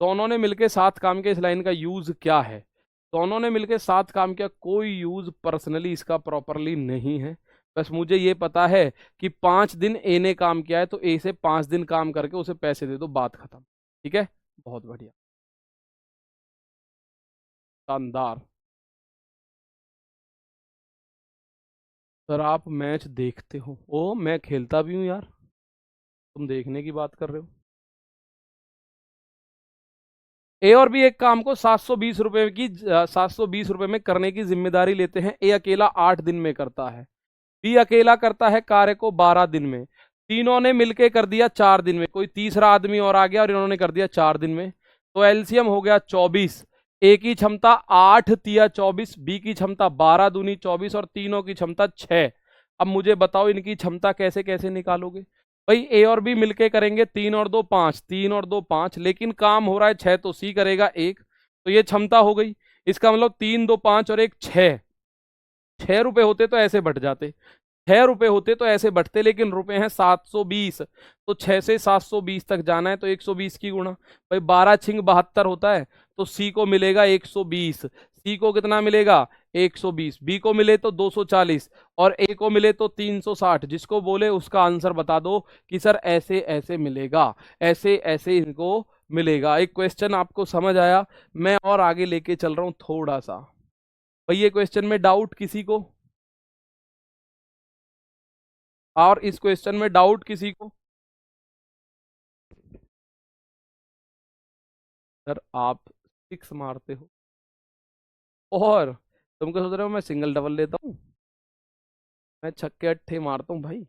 दोनों ने मिलकर 7 काम के इस लाइन का यूज क्या है। दोनों ने मिलकर 7 काम किया, कोई यूज पर्सनली इसका प्रॉपरली नहीं है। बस मुझे ये पता है कि 5 दिन ए ने काम किया है, तो ए से 5 दिन काम करके उसे पैसे दे दो, बात खत्म। ठीक है, बहुत बढ़िया, शानदार। सर आप मैच देखते हो? ओ मैं खेलता भी हूँ यार, तुम देखने की बात कर रहे हो। ए और बी एक काम को 720 रुपए में करने की जिम्मेदारी लेते हैं। ए अकेला 8 दिन में करता है, बी अकेला करता है कार्य को 12 दिन में, तीनों ने मिलके कर दिया 4 दिन में। कोई तीसरा आदमी और आ गया और इन्होंने कर दिया 4 दिन में, तो एलसीएम हो गया 24। ए की क्षमता 8 तिया 24, बी की क्षमता 12 दूनी 24 और तीनों की क्षमता 6। अब मुझे बताओ इनकी क्षमता कैसे कैसे निकालोगे। भाई ए और बी मिलके करेंगे 3 और 2 5, 3 और 2 5, लेकिन काम हो रहा है 6, तो सी करेगा 1, तो ये क्षमता हो गई। इसका मतलब 3 2 5 और 1 6। 6 रुपए होते तो ऐसे बढ़ जाते, 6 रुपए होते तो ऐसे बढ़ते, लेकिन रुपए हैं 720, तो 6 से 720 तक जाना है तो 120 की गुणा। भाई 12 छिंग 72 होता है, तो सी को मिलेगा 120। सी को कितना मिलेगा? 120। बी को मिले तो 240 और ए को मिले तो 360। जिसको बोले उसका आंसर बता दो कि सर ऐसे ऐसे मिलेगा, ऐसे ऐसे इनको मिलेगा। एक क्वेश्चन आपको समझ आया? मैं और आगे लेके चल रहा हूं थोड़ा सा। भाई ये क्वेश्चन में डाउट किसी को? और इस क्वेश्चन में डाउट किसी को? सर आप 6 मारते हो और तुम क्या सोच रहे हो मैं सिंगल डबल लेता हूँ? मैं छक्के अट्ठे मारता हूँ भाई।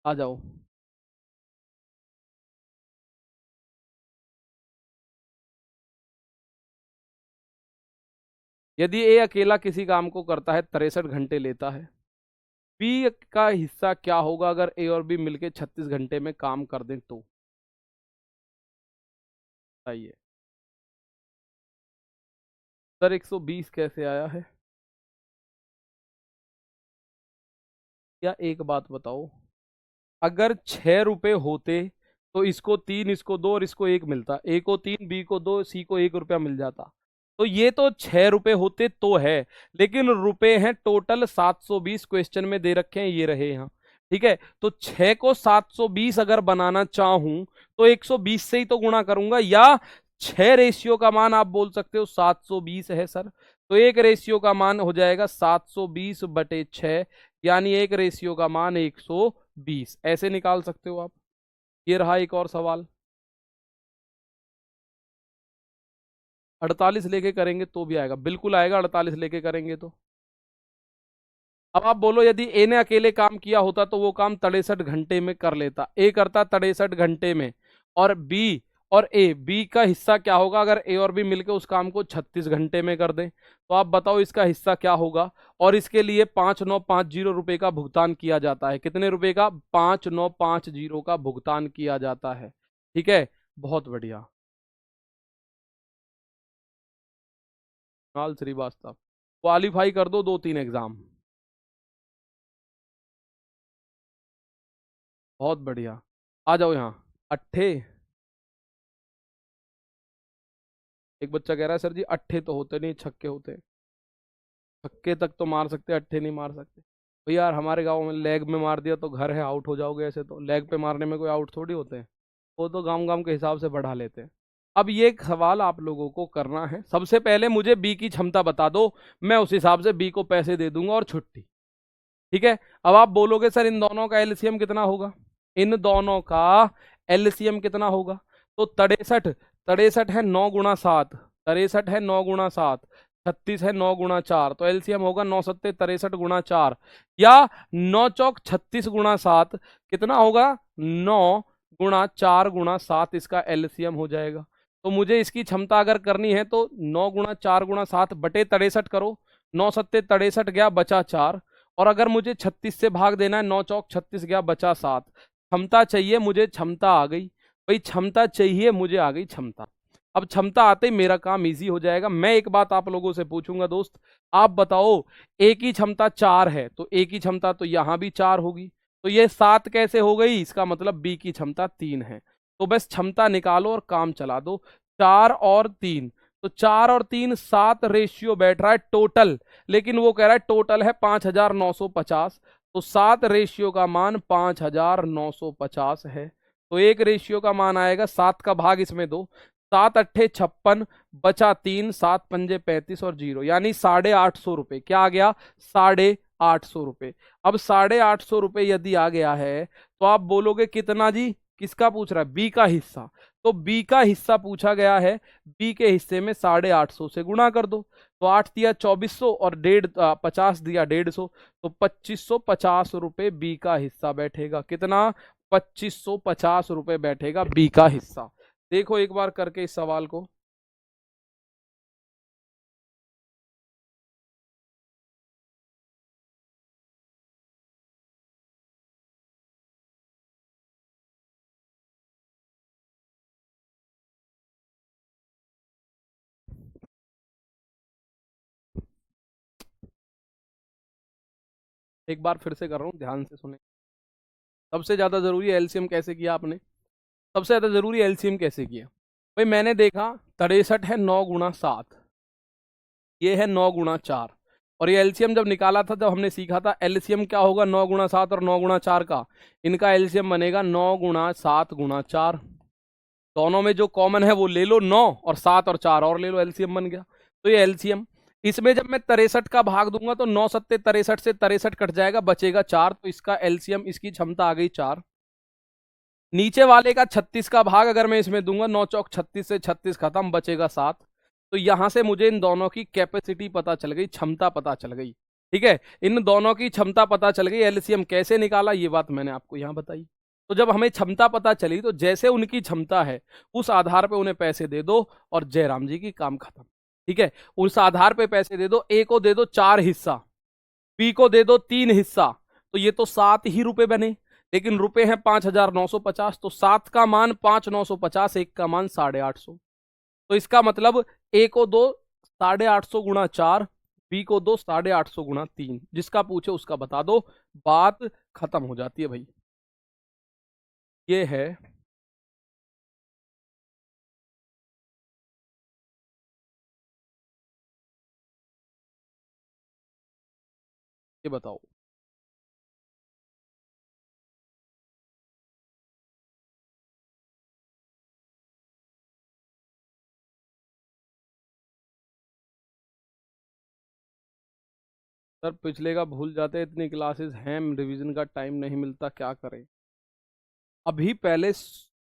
आ जाओ। यदि ए अकेला किसी काम को करता है 63 घंटे लेता है, बी का हिस्सा क्या होगा अगर ए और बी मिलके 36 घंटे में काम कर दें तो? बताइए। सर 120 कैसे आया है? या एक बात बताओ, अगर 6 रुपए होते तो इसको 3, इसको 2 और इसको 1 मिलता, ए को 3, बी को 2, सी को 1 रुपया मिल जाता। तो ये तो 6 रुपए होते तो है, लेकिन रुपए हैं टोटल 720 क्वेश्चन में दे रखे हैं, ये रहे यहाँ। ठीक है, तो 6 को 720 अगर बनाना चाहूं तो 120 से ही तो गुणा करूंगा, या 6 रेशियो का मान आप बोल सकते हो 720 है सर, तो एक रेशियो का मान हो जाएगा 720/6, यानी एक रेशियो का मान 120, ऐसे निकाल सकते हो आप। ये रहा एक और सवाल। 48 लेके करेंगे तो भी आएगा, बिल्कुल आएगा 48 लेके करेंगे तो। अब आप बोलो यदि ए ने अकेले काम किया होता तो वो काम 63 घंटे में कर लेता, ए करता 63 घंटे में, और बी का हिस्सा क्या होगा अगर ए और बी मिलकर उस काम को 36 घंटे में कर दें? तो आप बताओ इसका हिस्सा क्या होगा। और इसके लिए 5950 रुपए का भुगतान किया जाता है। कितने रुपए का? 5950 का भुगतान किया जाता है। ठीक है, बहुत बढ़िया। कुणाल श्रीवास्तव, क्वालिफाई कर दो 2-3 एग्जाम। बहुत बढ़िया। आ जाओ यहाँ। अट्ठे। एक बच्चा कह रहा है सर जी अट्ठे तो होते नहीं, छक्के होते हैं। छक्के तक तो मार सकते, अट्ठे नहीं मार सकते। तो यार हमारे गांव में लेग में मार दिया तो घर है, आउट हो जाओगे, ऐसे तो लेग पे मारने में कोई आउट थोड़ी होते हैं। वो तो गांव गांव के हिसाब से बढ़ा लेते हैं। अब ये एक सवाल आप लोगों को करना है, सबसे पहले मुझे बी की क्षमता बता दो, मैं उस हिसाब से बी को पैसे दे दूंगा और छुट्टी। ठीक है, अब आप बोलोगे सर इन दोनों का एलसीएम कितना होगा? इन दोनों का एलसीएम कितना होगा? तो 63, 63 है 9 × 7, 63 है 9 × 7, 36 है 9 × 4, तो एलसीएम होगा 9×7 = 63 × 4, या 9×4 = 36 × 7 कितना होगा? 9×4 × 7 इसका एलसीएम हो जाएगा। तो मुझे इसकी क्षमता अगर करनी है तो 9×4 × 7 / 63 करो, 9×7 = 63 गया, बचा 4। और अगर मुझे 36 से भाग देना है, 9×4 = 36 गया, बचा 7। क्षमता चाहिए मुझे, क्षमता आ गई भाई, क्षमता चाहिए मुझे, आ गई क्षमता। अब क्षमता आते ही मेरा काम इजी हो जाएगा। मैं एक बात आप लोगों से पूछूंगा दोस्त, आप बताओ ए की क्षमता 4 है तो ए की क्षमता तो यहां भी 4 होगी, तो ये 7 कैसे हो गई? इसका मतलब बी की क्षमता 3 है। तो बस क्षमता निकालो और काम चला दो। 4 और 3, तो 4 और 3 7 रेशियो बैठ रहा है टोटल, लेकिन वो कह रहा है टोटल है 5950, तो 7 रेशियो का मान 5950 है। तो एक रेशियो का मान आएगा 7 का भाग इसमें दो, 7×8 = 56, बचा 3, 7×5 = 35 और 0, यानी 850 रुपये। क्या आ गया? 850 रुपये। अब 850 रुपये यदि आ गया है तो आप बोलोगे कितना जी? किसका पूछ रहा है? बी का हिस्सा। तो बी का हिस्सा पूछा गया है, बी के हिस्से में 850 से गुणा कर दो, तो 8 दिया 2400 और 50 दिया 150, तो 2550 रुपये बी का हिस्सा बैठेगा। कितना? 2550 रुपये बैठेगा बी का हिस्सा। देखो एक बार करके इस सवाल को। एक बार फिर से कर रहा हूँ, ध्यान से सुने। सबसे ज्यादा जरूरी एलसीएम कैसे किया आपने? सबसे ज्यादा जरूरी एलसीएम कैसे किया भाई? मैंने देखा 63 है 9 × 7, ये है 9 × 4, और ये एलसीएम जब निकाला था, जब हमने सीखा था एलसीएम क्या होगा 9 × 7 और 9 × 4 का, इनका एलसीएम बनेगा 9 × 7 × 4। दोनों में जो कॉमन है वो ले लो, 9 और 7 और 4 और ले लो, एलसीएम बन गया। तो ये एलसीएम, इसमें जब मैं 63 का भाग दूंगा तो 9×7 = 63 से 63 कट जाएगा, बचेगा 4, तो इसका एलसीएम, इसकी क्षमता आ गई 4। नीचे वाले का 36 का भाग अगर मैं इसमें दूंगा, 9 चौक 36 से 36 खत्म, बचेगा 7। तो यहां से मुझे इन दोनों की कैपेसिटी पता चल गई, क्षमता पता चल गई। ठीक है, इन दोनों की क्षमता पता चल गई। एलसीएम कैसे निकाला ये बात मैंने आपको यहां बताई। तो जब हमें क्षमता पता चली तो जैसे उनकी क्षमता है उस आधार पे उन्हें पैसे दे दो और जयराम जी की काम खत्म। ठीक है, उस आधार पे पैसे दे दो। ए को दे दो 4 हिस्सा, बी को दे दो 3 हिस्सा, तो ये तो 7 ही रुपए बने, लेकिन रुपए हैं 5,950। तो 7 का मान 5,950, एक का मान 850। तो इसका मतलब ए को दो 850 गुणा 4, बी को दो 850 गुणा 3। जिसका पूछे उसका बता दो, बात खत्म हो जाती है भाई। ये है ये बताओ। सर पिछले का भूल जाते, इतनी क्लासेस हैं, रिवीजन का टाइम नहीं मिलता, क्या करें। अभी पहले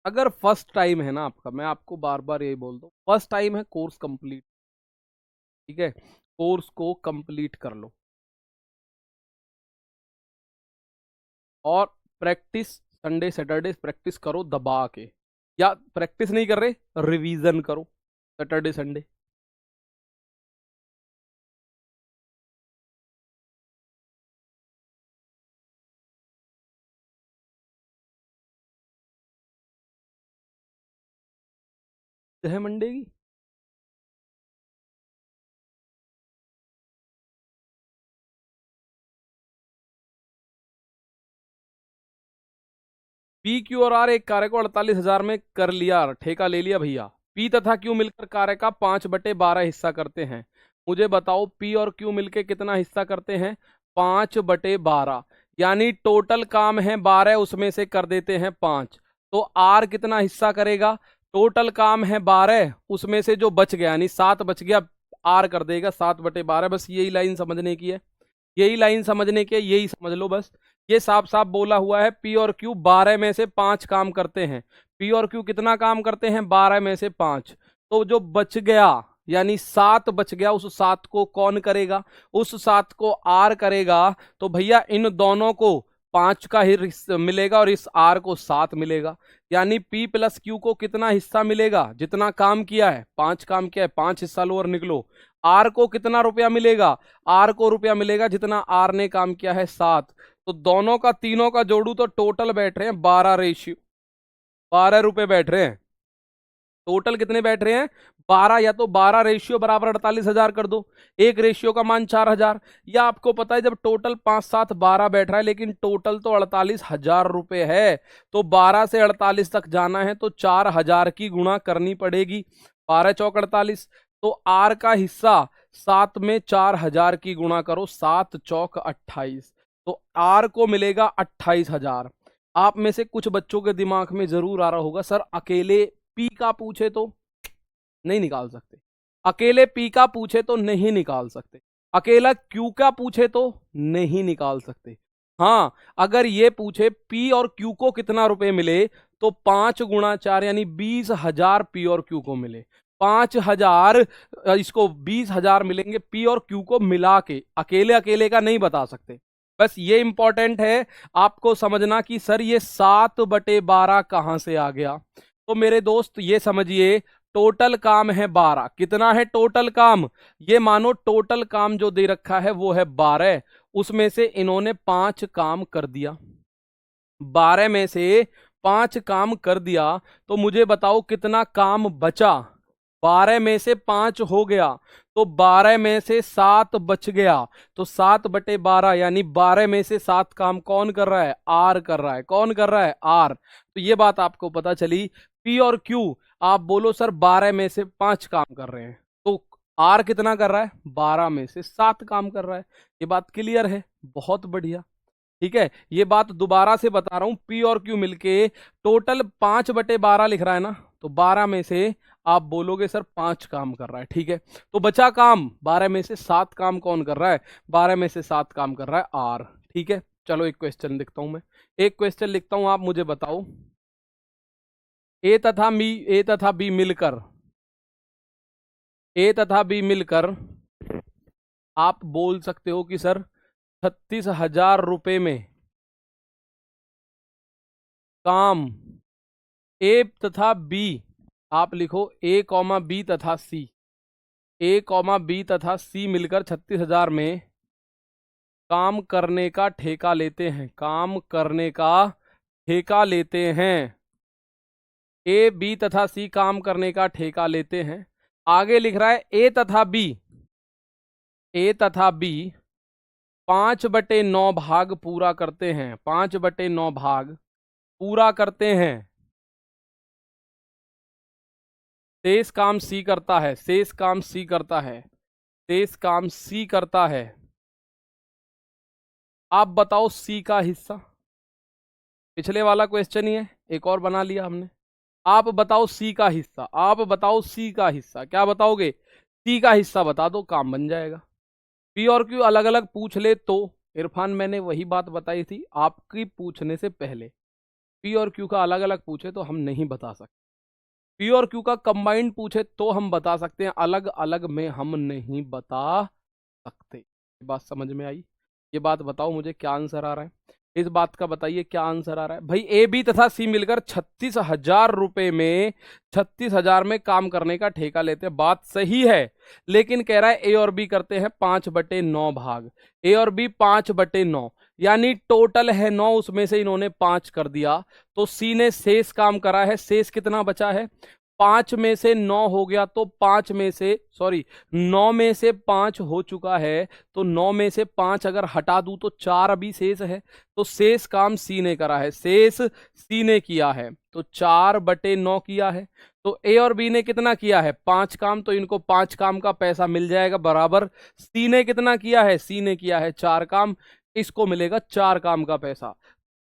अगर फर्स्ट टाइम है ना आपका, मैं आपको बार बार यही बोल दूं, फर्स्ट टाइम है, कोर्स कंप्लीट। ठीक है, कोर्स को कंप्लीट कर लो और प्रैक्टिस संडे सैटरडे प्रैक्टिस करो दबा के, या प्रैक्टिस नहीं कर रहे रिवीजन करो सैटरडे संडे। है मंडे की। पी क्यू और आर एक कार्य को 48,000 में कर लिया, ठेका ले लिया भैया। पी तथा क्यू मिलकर कार्य का 5/12 हिस्सा करते हैं। मुझे बताओ पी और क्यू मिलकर कितना हिस्सा करते हैं? 5/12। यानी टोटल काम है 12, उसमें से कर देते हैं 5। तो आर कितना हिस्सा करेगा? टोटल काम है 12, उसमें से जो बच गया यानी 7 बच गया, आर कर देगा 7/12। बस यही लाइन समझने की है, यही लाइन समझने की है, यही समझ लो बस। ये साफ साफ बोला हुआ है, पी और क्यू 12 में से 5 काम करते हैं। पी और क्यू कितना काम करते हैं? 12 में से 5। तो जो बच गया यानी 7 बच गया, उस 7 को कौन करेगा? उस 7 को आर करेगा। तो भैया इन दोनों को 5 का ही मिलेगा और इस आर को 7 मिलेगा। यानी पी प्लस क्यू को कितना हिस्सा मिलेगा? जितना काम किया है, 5 काम किया है, 5 हिस्सा लो और निकलो। आर को कितना रुपया मिलेगा? आर को रुपया मिलेगा जितना आर ने काम किया है, 7। तो दोनों का तीनों का जोड़ू तो टोटल बैठ रहे हैं 12 रेशियो, 12 रुपए बैठ रहे हैं। टोटल कितने बैठ रहे हैं? 12। या तो 12 रेशियो बराबर 48,000 कर दो, एक रेशियो का मान 4,000। या आपको पता है जब टोटल 5 7 12 बैठ रहा है, लेकिन टोटल तो 48,000 रुपए है, तो 12 से 48 तक जाना है तो 4,000 की गुणा करनी पड़ेगी। 12 चौक 48। तो आर का हिस्सा 7 में 4,000 की गुणा करो, 7 चौक 28। तो आर को मिलेगा 28,000। आप में से कुछ बच्चों के दिमाग में जरूर आ रहा होगा, सर अकेले पी का पूछे तो नहीं निकाल सकते, अकेले पी का पूछे तो नहीं निकाल सकते, अकेला क्यू का पूछे तो नहीं निकाल सकते। हाँ, अगर ये पूछे पी और क्यू को कितना रुपए मिले, तो 5 × 4 यानी 20,000 पी और क्यू को मिले। 5,000 इसको 20,000 मिलेंगे पी और क्यू को मिला के, अकेले अकेले का नहीं बता सकते। बस ये इंपॉर्टेंट है आपको समझना कि सर ये 7/12 कहां से आ गया। तो मेरे दोस्त ये समझिए, टोटल काम है 12। कितना है टोटल काम? ये मानो टोटल काम जो दे रखा है वो है 12, उसमें से इन्होंने 5 काम कर दिया। 12 में से 5 काम कर दिया, तो मुझे बताओ कितना काम बचा? 12 में से 5 हो गया, तो 12 में से 7 बच गया। तो 7/12 यानी 12 में से 7 काम कौन कर रहा है? आर कर रहा है। कौन कर रहा है? आर। तो ये बात आपको पता चली। पी और क्यू आप बोलो सर 12 में से 5 काम कर रहे हैं, तो आर कितना कर रहा है? 12 में से 7 काम कर रहा है। ये बात क्लियर है? बहुत बढ़िया। ठीक है, ये बात दोबारा से बता रहा हूं, पी और क्यू मिलके टोटल 5/12 लिख रहा है ना, तो 12 में से आप बोलोगे सर 5 काम कर रहा है। ठीक है, तो बचा काम 12 में से 7 काम कौन कर रहा है? 12 में से 7 काम कर रहा है आर। ठीक है, चलो एक क्वेश्चन लिखता हूं मैं, एक क्वेश्चन लिखता हूं, आप मुझे बताओ। ए तथा बी मिलकर, ए तथा बी मिलकर आप बोल सकते हो कि सर 36,000 रुपए में काम ए तथा बी, आप लिखो ए कॉमा बी तथा सी, ए कॉमा बी तथा सी मिलकर 36,000 में काम करने का ठेका लेते हैं, काम करने का ठेका लेते हैं। ए बी तथा सी काम करने का ठेका लेते हैं। आगे लिख रहा है ए तथा बी, ए तथा बी 5/9 भाग पूरा करते हैं, 5/9 भाग पूरा करते हैं। शेष काम सी करता है, शेष काम सी करता है, शेष काम सी करता है। आप बताओ सी का हिस्सा, पिछले वाला क्वेश्चन ही है, एक और बना लिया हमने। आप बताओ सी का हिस्सा, आप बताओ सी का हिस्सा, क्या बताओगे? सी का हिस्सा बता दो, काम बन जाएगा। पी और क्यू अलग अलग पूछ ले तो, इरफान मैंने वही बात बताई थी आपकी पूछने से पहले, पी और क्यू का अलग अलग पूछे तो हम नहीं बता सकते, पी और क्यू का कंबाइंड पूछे तो हम बता सकते हैं, अलग अलग में हम नहीं बता सकते। ये बात समझ में आई? ये बात बताओ मुझे क्या आंसर आ रहा है, इस बात का बताइए क्या आंसर आ रहा है भाई। ए बी तथा सी मिलकर 36,000 रुपए में 36,000 में काम करने का ठेका लेते हैं, बात सही है, लेकिन कह रहा है ए और बी करते हैं 5/9 भाग, ए और बी 5/9 यानी टोटल है 9, उसमें से इन्होंने 5 कर दिया, तो सी ने शेष काम करा है। शेष कितना बचा है? 5 में से 9 हो गया, तो 5 में से 9 में से 5 हो चुका है, तो 9 में से 5 अगर हटा दूं तो 4 अभी शेष है, तो शेष काम सी ने करा है, शेष सी ने किया है, तो 4/9 किया है। तो ए और बी ने कितना किया है? 5 काम, तो इनको 5 काम का पैसा मिल जाएगा बराबर। सी ने कितना किया है? सी ने किया है 4 काम, इसको मिलेगा 4 काम का पैसा।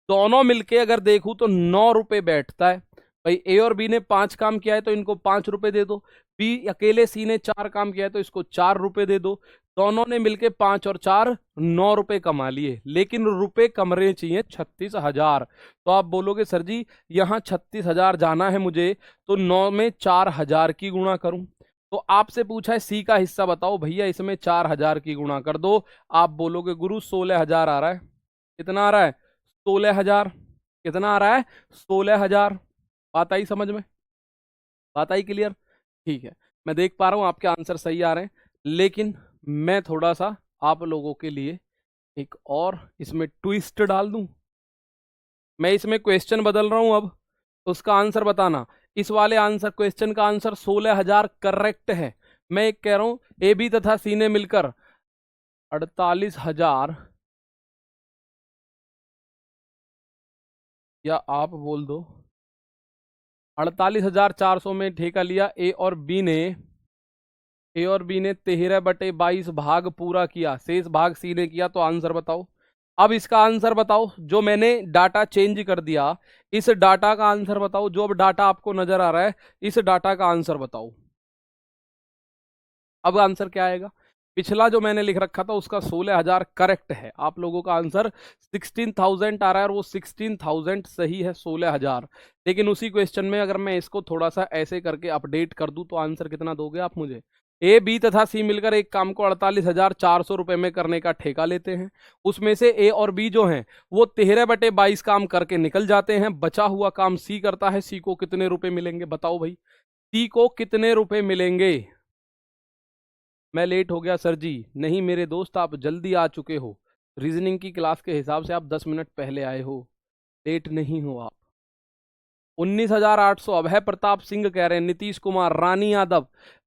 दोनों मिलके अगर देखूं तो 9 रुपए बैठता है भाई। ए और बी ने 5 काम किया है तो इनको 5 रुपए दे दो, बी अकेले सी ने 4 काम किया है तो इसको 4 रुपए दे दो। दोनों ने मिलके 5 और 4 9 रुपए कमा लिए, लेकिन रुपए कमरे चाहिए 36,000। तो आप बोलोगे सर जी यहाँ 36,000 जाना है मुझे, तो 9 में 4,000 की गुणा करूं। तो आपसे पूछा है सी का हिस्सा बताओ, भैया इसमें 4,000 की गुणा कर दो। आप बोलोगे गुरु 16,000 आ रहा है। कितना आ रहा है? 16,000। कितना आ रहा है? 16,000। बात आई समझ में? बात आई क्लियर? ठीक है, मैं देख पा रहा हूं आपके आंसर सही आ रहे हैं, लेकिन मैं थोड़ा सा आप लोगों के लिए एक और इसमें ट्विस्ट डाल दूं। मैं इसमें क्वेश्चन बदल रहा हूं, अब उसका आंसर बताना। इस वाले आंसर क्वेश्चन का आंसर 16,000 करेक्ट है। मैं एक कह रहा हूं ए बी तथा सी ने मिलकर 48,000, या आप बोल दो 48,400 में ठेका लिया। ए और बी ने 13/22 भाग पूरा किया, शेष भाग सी ने किया, तो आंसर बताओ। अब इसका आंसर बताओ, जो मैंने डाटा चेंज कर दिया, इस डाटा का आंसर बताओ। जो अब डाटा आपको नजर आ रहा है, इस डाटा का आंसर बताओ। अब आंसर क्या आएगा? पिछला जो मैंने लिख रखा था उसका 16,000 करेक्ट है, आप लोगों का आंसर 16,000 आ रहा है, और वो 16,000 सही है, 16,000। लेकिन उसी क्वेश्चन में अगर मैं इसको थोड़ा सा ऐसे करके अपडेट कर दूं तो आंसर कितना दोगे आप मुझे? ए बी तथा सी मिलकर एक काम को 48,400 रुपए में करने का ठेका लेते हैं। उसमें से ए और बी जो हैं वो 13/22 काम करके निकल जाते हैं, बचा हुआ काम सी करता है। सी को कितने रुपए मिलेंगे बताओ भाई, सी को कितने रुपए मिलेंगे? मैं लेट हो गया सर जी? नहीं मेरे दोस्त, आप जल्दी आ चुके हो, रीजनिंग की क्लास के हिसाब से आप 10 मिनट पहले आए हो, लेट नहीं हो आप। 19,800 अभय प्रताप सिंह कह रहे हैं, नीतीश कुमार, रानी यादव,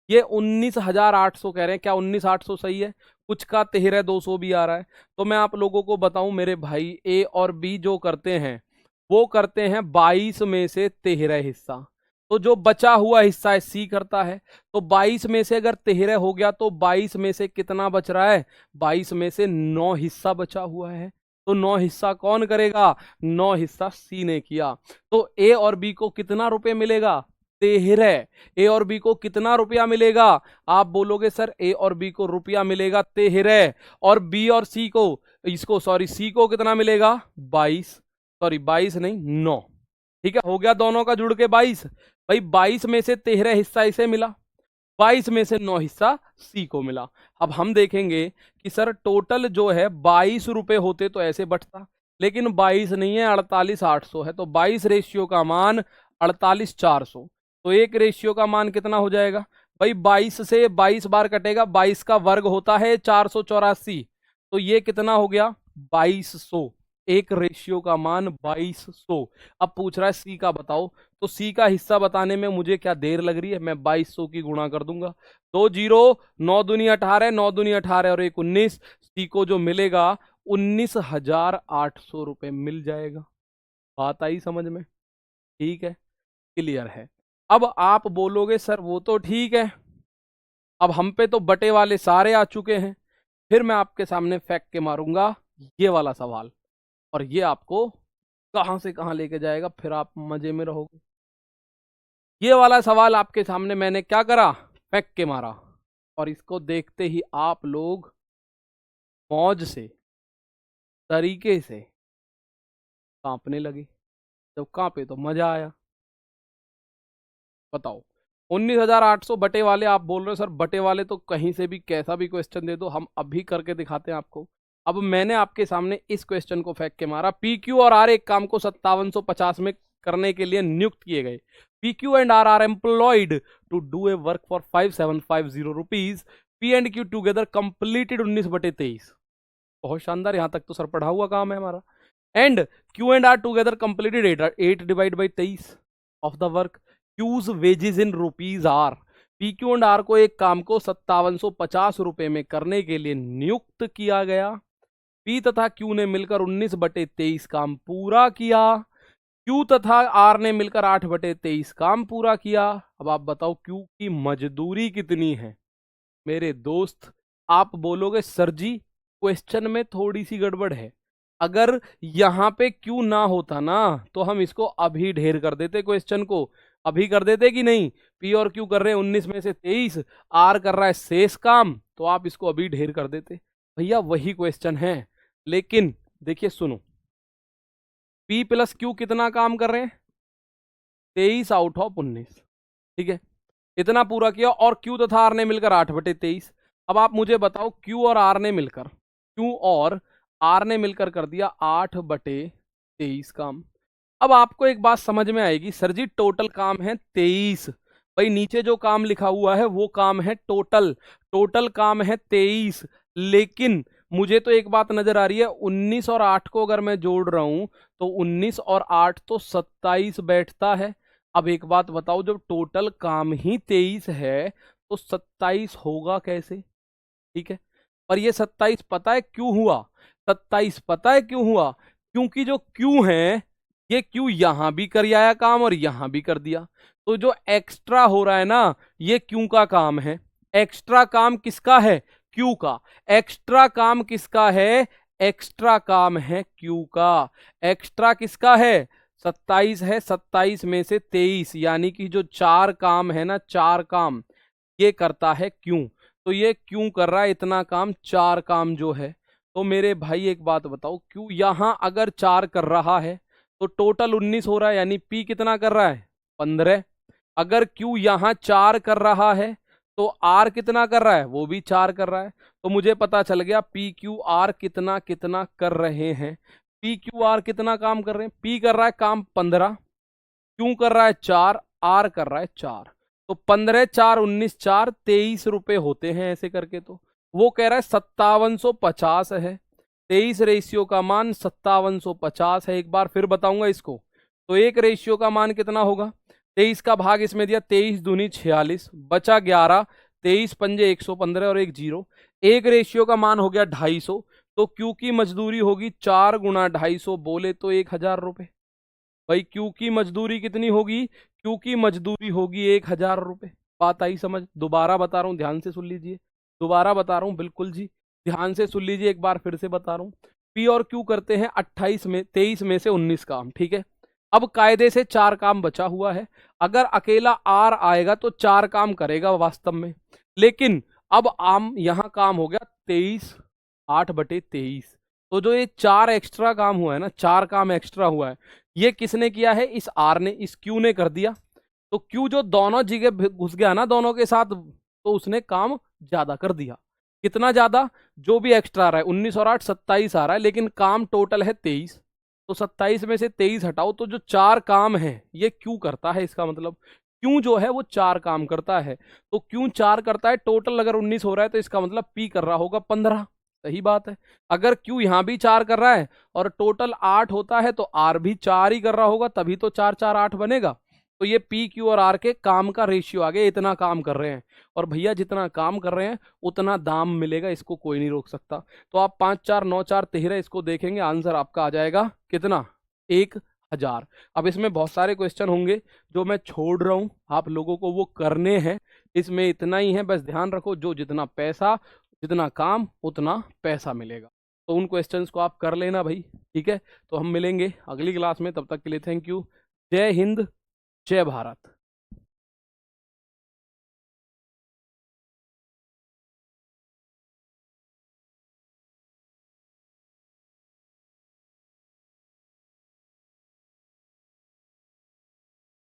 ये 19,800 कह रहे हैं। क्या 19,800 सही है? कुछ का 13,200 भी आ रहा है। तो मैं आप लोगों को बताऊं मेरे भाई, ए और बी जो करते हैं वो करते हैं 22 में से 13 हिस्सा, तो जो बचा हुआ हिस्सा है सी करता है। तो 22 में से अगर 13 हो गया तो 22 में से कितना बच रहा है? 22 में से 9 हिस्सा बचा हुआ है, तो 9 हिस्सा कौन करेगा? 9 हिस्सा सी ने किया। तो ए और बी को कितना रुपए मिलेगा? 13। ए और बी को कितना रुपया मिलेगा? आप बोलोगे सर ए और बी को रुपया मिलेगा 13, और बी और सी को, सी को कितना मिलेगा? 22 नहीं 9। ठीक है, हो गया दोनों का जुड़ के 22। भाई 22 में से 13 हिस्सा इसे मिला, 22 में से 9 हिस्सा सी को मिला। अब हम देखेंगे कि सर टोटल जो है 22 रुपए होते तो ऐसे बटता, लेकिन 22 नहीं है, 48,800 है। तो 22 रेशियो का मान 48,400। तो एक रेशियो का मान कितना हो जाएगा भाई? 22 से 22 बार कटेगा, 22 का वर्ग होता है 484। तो ये कितना हो गया? 2200। एक रेशियो का मान 2200। अब पूछ रहा है सी का बताओ, तो सी का हिस्सा बताने में मुझे क्या देर लग रही है? मैं 2200 की गुणा कर दूंगा। 2 जीरो, 9 दूनी 18, 9 दूनी 18 और 1 19। सी को जो मिलेगा 19,800 रुपये मिल जाएगा। बात आई समझ में? ठीक है, क्लियर है। अब आप बोलोगे सर वो तो ठीक है, अब हम पे तो बटे वाले सारे आ चुके हैं। फिर मैं आपके सामने फेंक के मारूंगा ये वाला सवाल, और ये आपको कहां से कहां लेके जाएगा, फिर आप मजे में रहोगे। ये वाला सवाल आपके सामने मैंने क्या करा? फेंक के मारा, और इसको देखते ही आप लोग मौज से, तरीके से कांपने लगे। जब कांपे तो मजा आया। बताओ, 19,800 बटे वाले आप बोल रहे हो सर बटे वाले तो कहीं से भी कैसा भी क्वेश्चन दे दो, हम अभी करके दिखाते हैं आपको। अब मैंने आपके सामने इस क्वेश्चन को फेंक के मारा। पी क्यू और आर एक काम को 5750 में करने के लिए नियुक्त किए गए। P Q and R are employed to do a work for 5750 rupees. P and Q together completed 19/23। बहुत शानदार, यहां तक तो सर पढ़ा हुआ काम है हमारा। And Q and R together completed 8/23 of the work. Q's wages in rupees are. P Q and R को एक काम को 5750 रुपए में करने के लिए नियुक्त किया गया। पी तथा क्यू ने मिलकर 19/23 काम पूरा किया। क्यू तथा आर ने मिलकर 8/23 काम पूरा किया। अब आप बताओ क्यू की मजदूरी कितनी है? मेरे दोस्त, आप बोलोगे सर जी क्वेश्चन में थोड़ी सी गड़बड़ है। अगर यहां पे क्यू ना होता ना तो हम इसको अभी ढेर कर देते, क्वेश्चन को अभी कर देते कि नहीं। पी और क्यू कर रहे हैं 19 में से 23, आर कर रहा है शेष काम, तो आप इसको अभी ढेर कर देते। भैया वही क्वेश्चन है, लेकिन देखिए सुनो, पी प्लस क्यू कितना काम कर रहे हैं? 23 आउट ऑफ 19। ठीक है, इतना पूरा किया, और क्यू तथा आर ने मिलकर 8/23। अब आप मुझे बताओ क्यू और आर ने मिलकर, क्यू और आर ने मिलकर कर दिया 8/23 काम। अब आपको एक बात समझ में आएगी, सर जी टोटल काम है 23। भाई नीचे जो काम लिखा हुआ है वो काम है टोटल, टोटल काम है 23। लेकिन मुझे तो एक बात नजर आ रही है, 19 और 8 को अगर मैं जोड़ रहा हूं तो 19 और 8 तो 27 बैठता है। अब एक बात बताओ, जब टोटल काम ही 23 है तो 27 होगा कैसे? ठीक है, पर ये 27 पता है क्यों हुआ? 27 पता है क्यों हुआ? क्योंकि जो क्यू है, ये क्यू यहां भी कर आया काम और यहां भी कर दिया, तो जो एक्स्ट्रा हो रहा है ना ये क्यू का काम है। एक्स्ट्रा काम किसका है? क्यू का। एक्स्ट्रा काम किसका है? एक्स्ट्रा काम है क्यू का। एक्स्ट्रा किसका है? 27 है, 27 में से 23 यानी कि जो 4 काम है ना, 4 काम ये करता है क्यू। तो ये क्यों कर रहा है इतना काम? 4 काम जो है। तो मेरे भाई एक बात बताओ, क्यू यहां अगर 4 कर रहा है तो टोटल 19 हो रहा है, यानी पी कितना कर रहा है? 15। अगर क्यू यहां 4 कर रहा है तो आर कितना कर रहा है? वो भी 4 कर रहा है। तो मुझे पता चल गया पी क्यू आर कितना कितना कर रहे हैं। पी क्यू आर कितना काम कर रहे हैं? पी कर रहा है काम 15, क्यू कर रहा है 4, आर कर रहा है 4। तो 15 4 19 4 23 रुपए होते हैं ऐसे करके। तो वो कह रहा है 5750 है। 23 रेशियो का मान 5750 है। एक बार फिर बताऊंगा इसको, तो एक रेशियो का मान कितना होगा? 23 का भाग इसमें दिया, 23 दूनी 46, बचा 11, 23 पंजे 115 और एक जीरो। एक रेशियो का मान हो गया 250। तो क्यू की मजदूरी होगी 4 गुणा 250, बोले तो 1000 रुपए। भाई क्यू की मजदूरी कितनी होगी? क्यू की मजदूरी होगी 1000 रुपए। बात आई समझ? दोबारा बता रहा हूं, ध्यान से सुन लीजिए। दोबारा बता रहा हूं, बिल्कुल जी ध्यान से सुन लीजिए, एक बार फिर से बता रहा हूं। पी और क्यू करते हैं 23 में से 19 काम। ठीक है, अब कायदे से 4 काम बचा हुआ है। अगर अकेला आर आएगा तो 4 काम करेगा वास्तव में, लेकिन अब आम यहां काम हो गया 23 8/23। तो जो ये 4 एक्स्ट्रा काम हुआ है ना, 4 काम एक्स्ट्रा हुआ है, ये किसने किया है? इस आर ने, इस क्यू ने कर दिया। तो क्यू जो दोनों जगह घुस गया ना दोनों के साथ, तो उसने काम ज्यादा कर दिया। कितना ज्यादा? जो भी एक्स्ट्रा आ रहा है, 19 और 8 27 आ रहा है, लेकिन काम टोटल है 23। तो 27 में से 23 हटाओ, तो जो 4 काम है ये क्यू करता है। इसका मतलब क्यू जो है वो 4 काम करता है। तो क्यू 4 करता है, टोटल अगर 19 हो रहा है तो इसका मतलब पी कर रहा होगा 15। सही बात है। अगर क्यू यहां भी 4 कर रहा है और टोटल 8 होता है, तो आर भी 4 ही कर रहा होगा, तभी तो 4 4 8 बनेगा। तो ये पी क्यू और आर के काम का रेशियो आ गया, इतना काम कर रहे हैं। और भैया जितना काम कर रहे हैं उतना दाम मिलेगा, इसको कोई नहीं रोक सकता। तो आप 5 4 9 4 13 इसको देखेंगे, आंसर आपका आ जाएगा कितना? 1000। अब इसमें बहुत सारे क्वेश्चन होंगे जो मैं छोड़ रहा हूं, आप लोगों को वो करने हैं। इसमें इतना ही है, बस ध्यान रखो, जो जितना पैसा जितना काम उतना पैसा मिलेगा। तो उन क्वेश्चंस को आप कर लेना भाई, ठीक है। तो हम मिलेंगे अगली क्लास में, तब तक के लिए थैंक यू। जय हिंद, जय भारत।